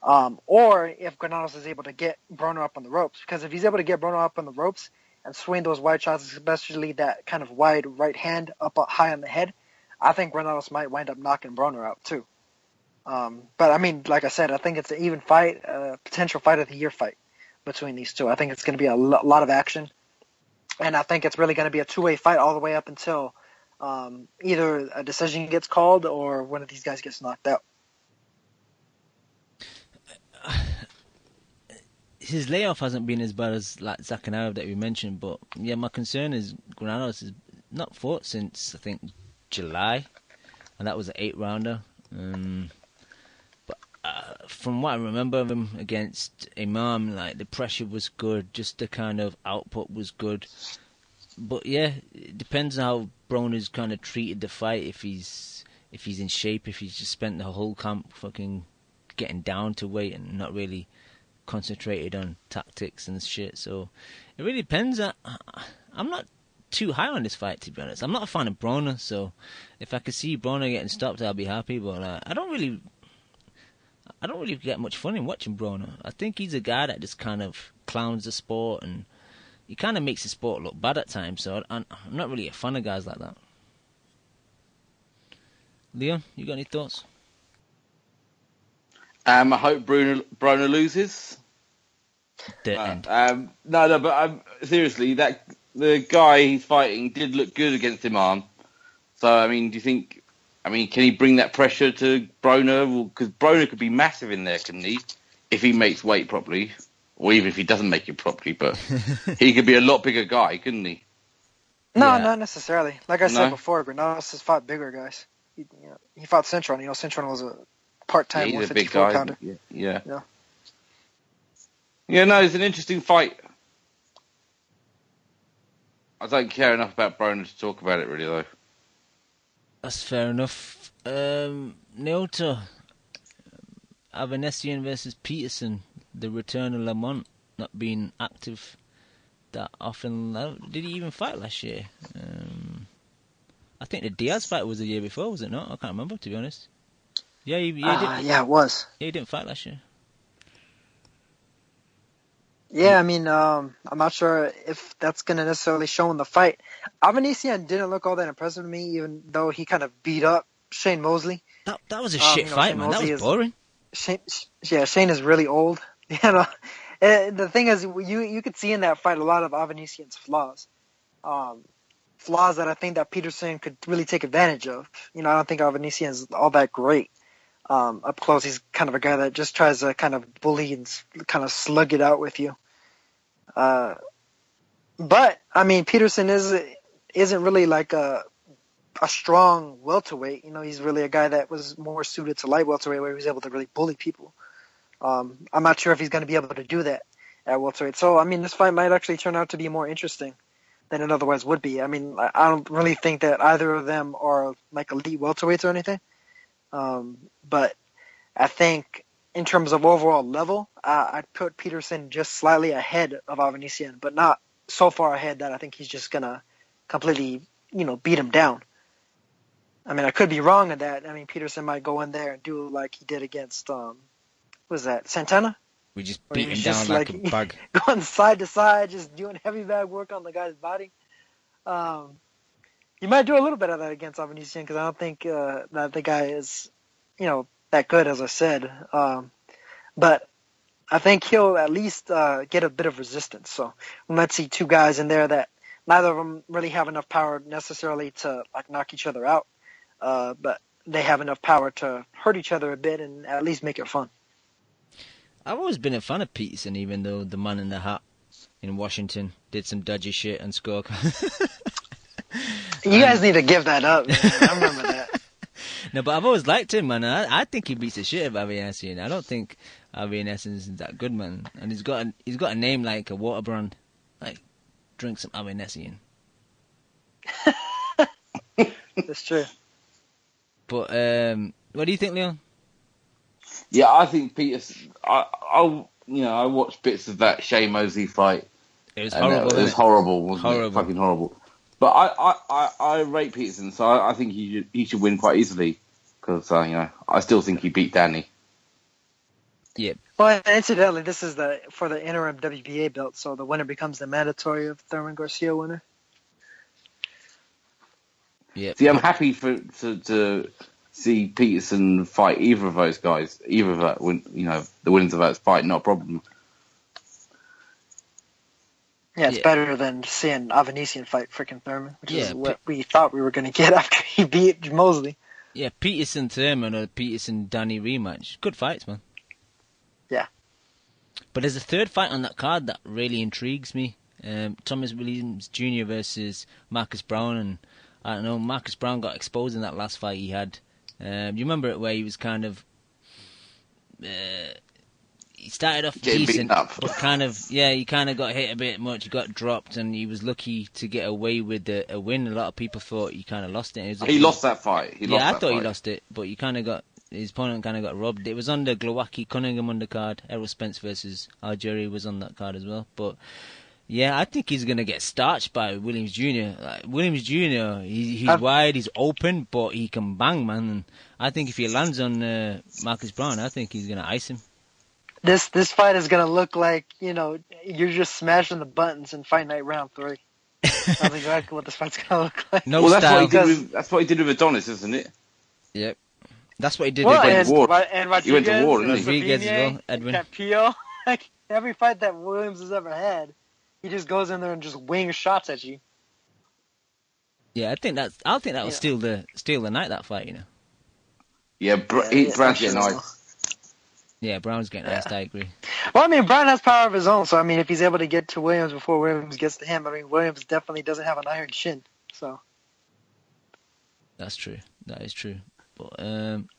or if Granados is able to get Broner up on the ropes. Because if he's able to get Broner up on the ropes and swing those wide shots, especially that kind of wide right hand up high on the head, I think Granados might wind up knocking Broner out too. But I mean, like I said, I think it's an even fight, potential fight of the year fight between these two. I think it's going to be a lot of action. And I think it's really going to be a two-way fight all the way up until either a decision gets called or one of these guys gets knocked out. His layoff hasn't been as bad as like Zakhanov that we mentioned, but yeah, my concern is Granados has not fought since I think July, and that was an 8-rounder. From what I remember of him against Imam, like the pressure was good, just the kind of output was good. But yeah, it depends on how Broner's kind of treated the fight. If he's in shape, if he's just spent the whole camp fucking getting down to weight and not really concentrated on tactics and shit. So it really depends. I'm not too high on this fight, to be honest. I'm not a fan of Broner, so if I could see Broner getting stopped, I'll be happy. But I don't really get much fun in watching Broner. I think he's a guy that just kind of clowns the sport, and he kind of makes the sport look bad at times. So I'm not really a fan of guys like that. Leon, you got any thoughts? I hope Broner loses. End. But seriously, that the guy he's fighting did look good against Imam. So I mean, do you think? I mean, can he bring that pressure to Broner? Because Broner could be massive in there, couldn't he? If he makes weight properly, or even if he doesn't make it properly, but he could be a lot bigger guy, couldn't he? No, Yeah. not necessarily. Like I said before, Granados has fought bigger guys. He fought Cintron. Cintron was a part-time He's a 154 big guy. pounder. Yeah, no, it's an interesting fight. I don't care enough about Broner to talk about it, really, though. That's fair enough. Neota, Avanesian versus Peterson, the return of Lamont not being active that often. Did he even fight last year? I think the Diaz fight was the year before, was it not? I can't remember, to be honest. Yeah, he did. Yeah, it was. Yeah, he didn't fight last year. Yeah, I mean, I'm not sure if that's going to necessarily show in the fight. Avanesian didn't look all that impressive to me, even though he kind of beat up Shane Mosley. That was a shit fight, man. That was boring. Shane is really old. The thing is, you could see in that fight a lot of Avanesian's flaws. Flaws that I think that Peterson could really take advantage of. I don't think Avanesian is all that great. Up close, he's kind of a guy that just tries to kind of bully and kind of slug it out with you. But I mean, Peterson isn't really like a strong welterweight. He's really a guy that was more suited to light welterweight, where he was able to really bully people. I'm not sure if he's going to be able to do that at welterweight. So I mean, this fight might actually turn out to be more interesting than it otherwise would be. I mean, I don't really think that either of them are like elite welterweights or anything. But I think in terms of overall level, I'd put Peterson just slightly ahead of Avanesian, but not so far ahead that I think he's just going to completely, beat him down. I mean, I could be wrong in that. I mean, Peterson might go in there and do like he did against, what was that, Santana? We just beat him down like a bug. Going side to side, just doing heavy bag work on the guy's body. You might do a little bit of that against Avanesian because I don't think that the guy is, that good, as I said. But I think he'll at least get a bit of resistance. So we might see two guys in there that neither of them really have enough power necessarily to like knock each other out, but they have enough power to hurt each other a bit and at least make it fun. I've always been a fan of Peterson, even though the man in the hat in Washington did some dodgy shit and scored. You guys need to give that up, man. I remember that. No, but I've always liked him, man. I think he beats the shit out of Avianessian. I don't think Avianessian is that good, man. And he's got a name like a water brand. Like, drink some Avianessian. That's true. But what do you think, Leon? Yeah, I think Peterson. I watched bits of that Shea Mosley fight. It was horrible. It was horrible, wasn't horrible. it? Fucking horrible. But I rate Peterson, so I think he should win quite easily because I still think he beat Danny. Yeah. Well, incidentally, this is for the interim WBA belt, so the winner becomes the mandatory of Thurman Garcia winner. Yeah. See, I'm happy to see Peterson fight either of those guys, either of that the winners of that fight, not a problem. Yeah, it's better than seeing Avanesian fight freaking Thurman, which is what Pe- we thought we were going to get after he beat Mosley. Yeah, Peterson-Thurman or Peterson-Danny rematch. Good fights, man. Yeah. But there's a third fight on that card that really intrigues me. Thomas Williams Jr. versus Marcus Brown. And I don't know, Marcus Brown got exposed in that last fight he had. You remember it where he was kind of... he started off getting decent, beaten up. but he kind of got hit a bit much. He got dropped, and he was lucky to get away with a win. A lot of people thought he kind of lost it. He lost that fight. I thought he lost it, but his opponent kind of got robbed. It was on the Glowacki Cunningham undercard. Errol Spence versus Algeri was on that card as well. But yeah, I think he's gonna get starched by Williams Jr. Williams Jr. He's wide, he's open, but he can bang, man. And I think if he lands on Marcus Brown, I think he's gonna ice him. This fight is going to look like, you're just smashing the buttons in Fight Night Round 3. That's exactly what this fight's going to look like. No style. That's what he did with Adonis, isn't it? Yep. That's what he did. Well, He went to war. And Rodriguez, He went to war, didn't he? Rodriguez as well, Edwin. Capillo, like every fight that Williams has ever had, he just goes in there and just wings shots at you. Yeah, I think that will steal the night, that fight, Yeah, Brown's getting nice. Yeah, Brown's getting iced, I agree. Well, I mean, Brown has power of his own, so I mean, if he's able to get to Williams before Williams gets to him, I mean, Williams definitely doesn't have an iron shin, so. That's true. That is true. But I'm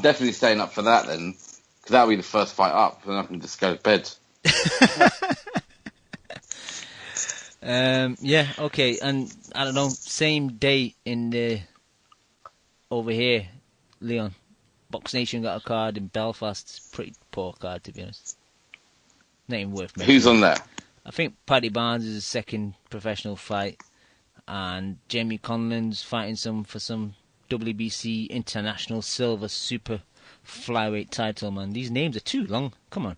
definitely staying up for that then, because that'll be the first fight up, and I can just go to bed. Yeah, okay, and I don't know, same day over here, Leon. Box Nation got a card in Belfast. It's a pretty poor card, to be honest. Not even worth mentioning. Who's on there? I think Paddy Barnes is his second professional fight, and Jamie Conlan's fighting for some WBC International Silver Super Flyweight title, man. These names are too long. Come on.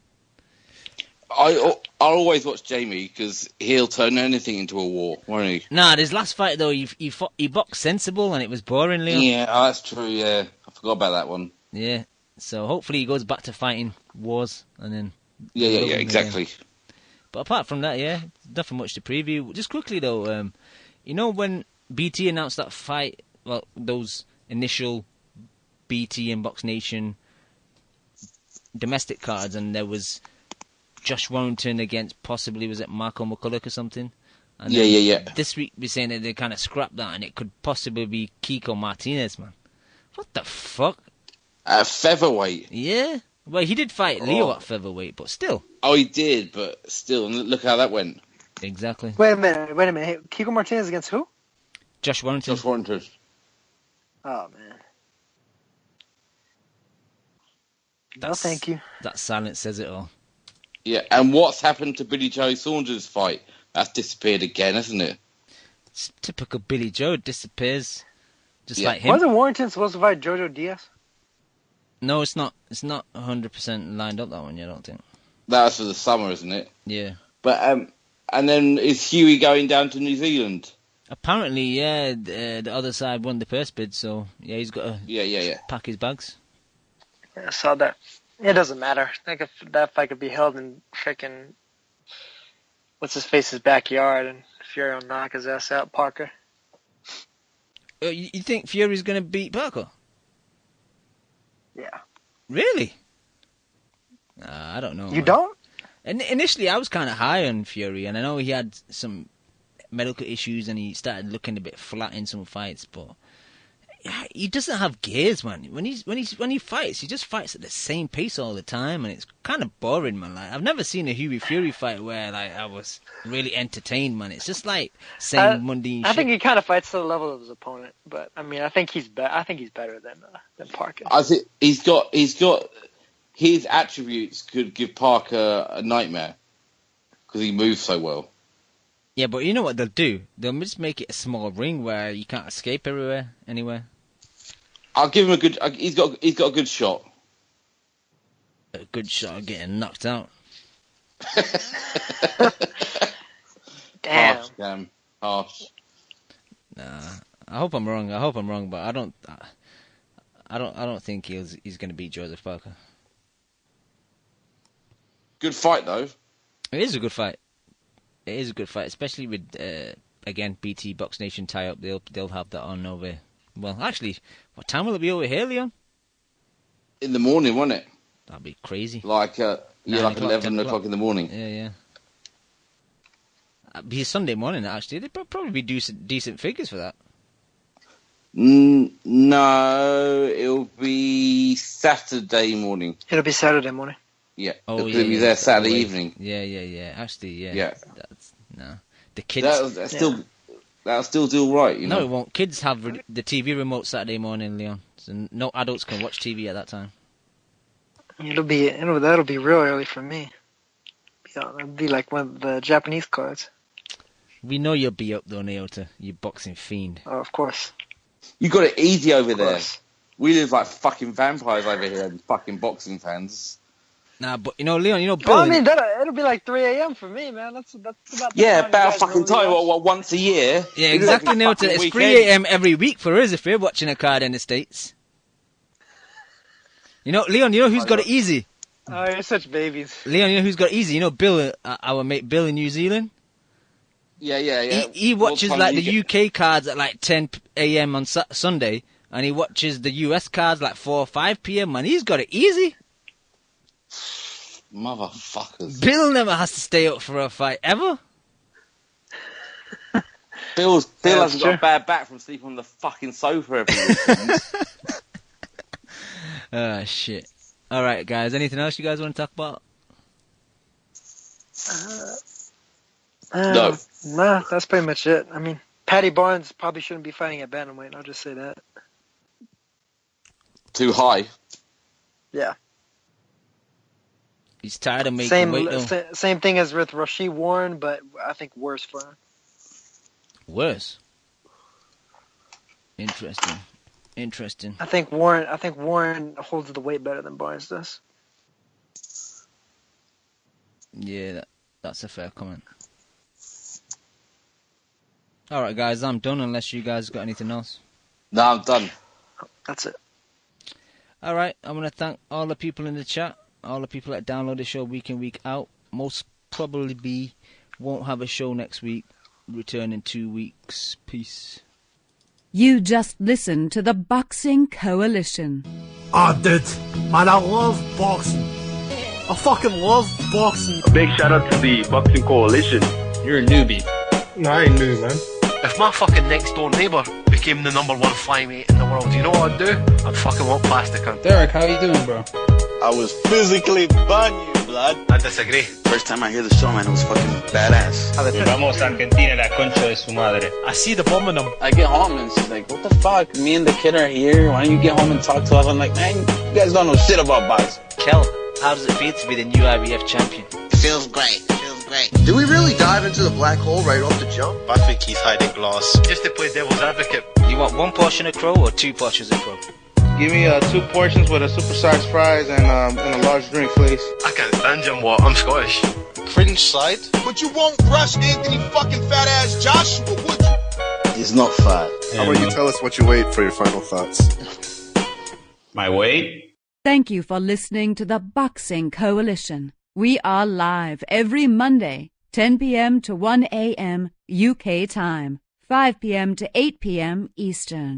I'll always watch Jamie, because he'll turn anything into a war, won't he? Nah, this last fight, though, he boxed sensible, and it was boring, Leon. Yeah, that's true, yeah. I forgot about that one. Yeah, so hopefully he goes back to fighting wars, and then... Yeah, exactly. Again. But apart from that, yeah, nothing much to preview. Just quickly, though, when BT announced that fight, well, those initial BT and Box Nation domestic cards, and there was Josh Warrington against possibly, was it Marco McCulloch or something? And yeah. This week we're saying that they kind of scrapped that, and it could possibly be Kiko Martinez, man. What the fuck? At featherweight? Yeah. Well, he did fight Leo at featherweight, but still. Oh, he did, but still, and look how that went. Exactly. Wait a minute. Hey, Kiko Martinez against who? Josh Warrington. Oh, man. No, thank you. That silence says it all. Yeah, and what's happened to Billy Joe Saunders' fight? That's disappeared again, hasn't it? It's typical Billy Joe. It disappears. Just like him. Wasn't Warrington supposed to fight Jojo Diaz? No, it's not. It's not 100% lined up, that one, I don't think. That's for the summer, isn't it? Yeah. But, and then is Huey going down to New Zealand? Apparently, yeah, the other side won the purse bid, so, yeah, he's got to pack his bags. Yeah, I saw that. It doesn't matter. I think if that fight could be held in frickin' what's-his-face's backyard, and Fury will knock his ass out, Parker. You think Fury's going to beat Parker? Yeah. Really? I don't know. You don't? And initially, I was kind of high on Fury, and I know he had some medical issues and he started looking a bit flat in some fights, but he doesn't have gears, man. When he fights, he just fights at the same pace all the time, and it's kind of boring, man. Like, I've never seen a Huey Fury fight where like I was really entertained, man. It's just like same mundane shit. I think he kind of fights to the level of his opponent, but I mean, I think he's better than Parker. I think he's got his attributes could give Parker a nightmare because he moves so well. Yeah, but you know what they'll do? They'll just make it a small ring where you can't escape anywhere. I'll give him a good. He's got a good shot. A good shot of getting knocked out. Damn. Harsh. Nah, I hope I'm wrong, but I don't think he's going to beat Joseph Parker. Good fight though. It is a good fight. It is a good fight, especially with again BT Box Nation tie up. They'll have that on over. Well, actually, what time will it be over here, Leon? In the morning, won't it? That'd be crazy. Like 11 o'clock in the morning. Yeah. It'd be a Sunday morning actually. There'd probably be decent figures for that. No, it'll be Saturday morning. It'll be Saturday morning. Yeah, oh, it'll be there Saturday evening. Yeah. Actually, yeah. That's the kids. That'll still do all right, you know. No, it won't. Kids have the TV remote Saturday morning, Leon. So no adults can watch TV at that time. That'll be real early for me. It'll be like one of the Japanese cards. We know you'll be up though, Naota, you boxing fiend. Oh, of course. You got it easy over there. We live like fucking vampires over here and fucking boxing fans. Nah, but Leon, Bill. Well, I mean, it'll be like 3 a.m. for me, man. That's about about fucking time. What, once a year? Yeah, exactly, Naota. It's 3 a.m. every week for us if we're watching a card in the States. Leon, who's got it easy? Oh, you're such babies. Leon, who's got it easy? Bill, our mate Bill in New Zealand. Yeah. He watches like the UK cards at like 10 a.m. on Sunday, and he watches the US cards like 4 or 5 p.m. Man, he's got it easy. Motherfuckers. Bill never has to stay up for a fight ever. Bill hasn't got a bad back from sleeping on the fucking sofa every weekend. Shit. All right, guys. Anything else you guys want to talk about? No. Nah, that's pretty much it. I mean, Paddy Barnes probably shouldn't be fighting at bantamweight. I'll just say that. Too high. Yeah. He's tired of making weight, though. Same thing as with Rashid Warren, but I think worse for him. Worse? Interesting. I think Warren holds the weight better than Barnes does. Yeah, that's a fair comment. All right, guys, I'm done unless you guys got anything else. No, I'm done. That's it. All right, I want to thank all the people in the chat, all the people that download the show week in, week out. Most probably won't have a show next week. Return in 2 weeks. Peace. You just listened to the Boxing Coalition. Oh, dude, man, I love boxing. I fucking love boxing. A big shout out to the Boxing Coalition. You're a newbie. No, I ain't new, man. If my fucking next door neighbour became the #1 flyweight in the world, you know what I'd do? I'd fucking walk past the cunt. Derek, how you doing, bro? I was physically bun you, blood. I disagree. First time I hear the show, man, it was fucking badass. Vamos a Argentina, la concha de su madre. I see the bomb in them. I get home and she's like, what the fuck? Me and the kid are here. Why don't you get home and talk to us? I'm like, man, you guys don't know shit about boxing. Kel, how does it feel to be the new IBF champion? It feels great. Did we really dive into the black hole right off the jump? I think he's hiding glass. Just to play devil's advocate. You want 1 portion of crow or 2 portions of crow? Give me 2 portions with a supersized fries and a large drink, please. I can't stand you, what? I'm Scottish. Cringe side? But you won't brush Anthony fucking fat ass Joshua, would you? He's not fat. How about you tell us what you weighed for your final thoughts? My weight? Thank you for listening to the Boxing Coalition. We are live every Monday, 10 p.m. to 1 a.m. UK time, 5 p.m. to 8 p.m. Eastern.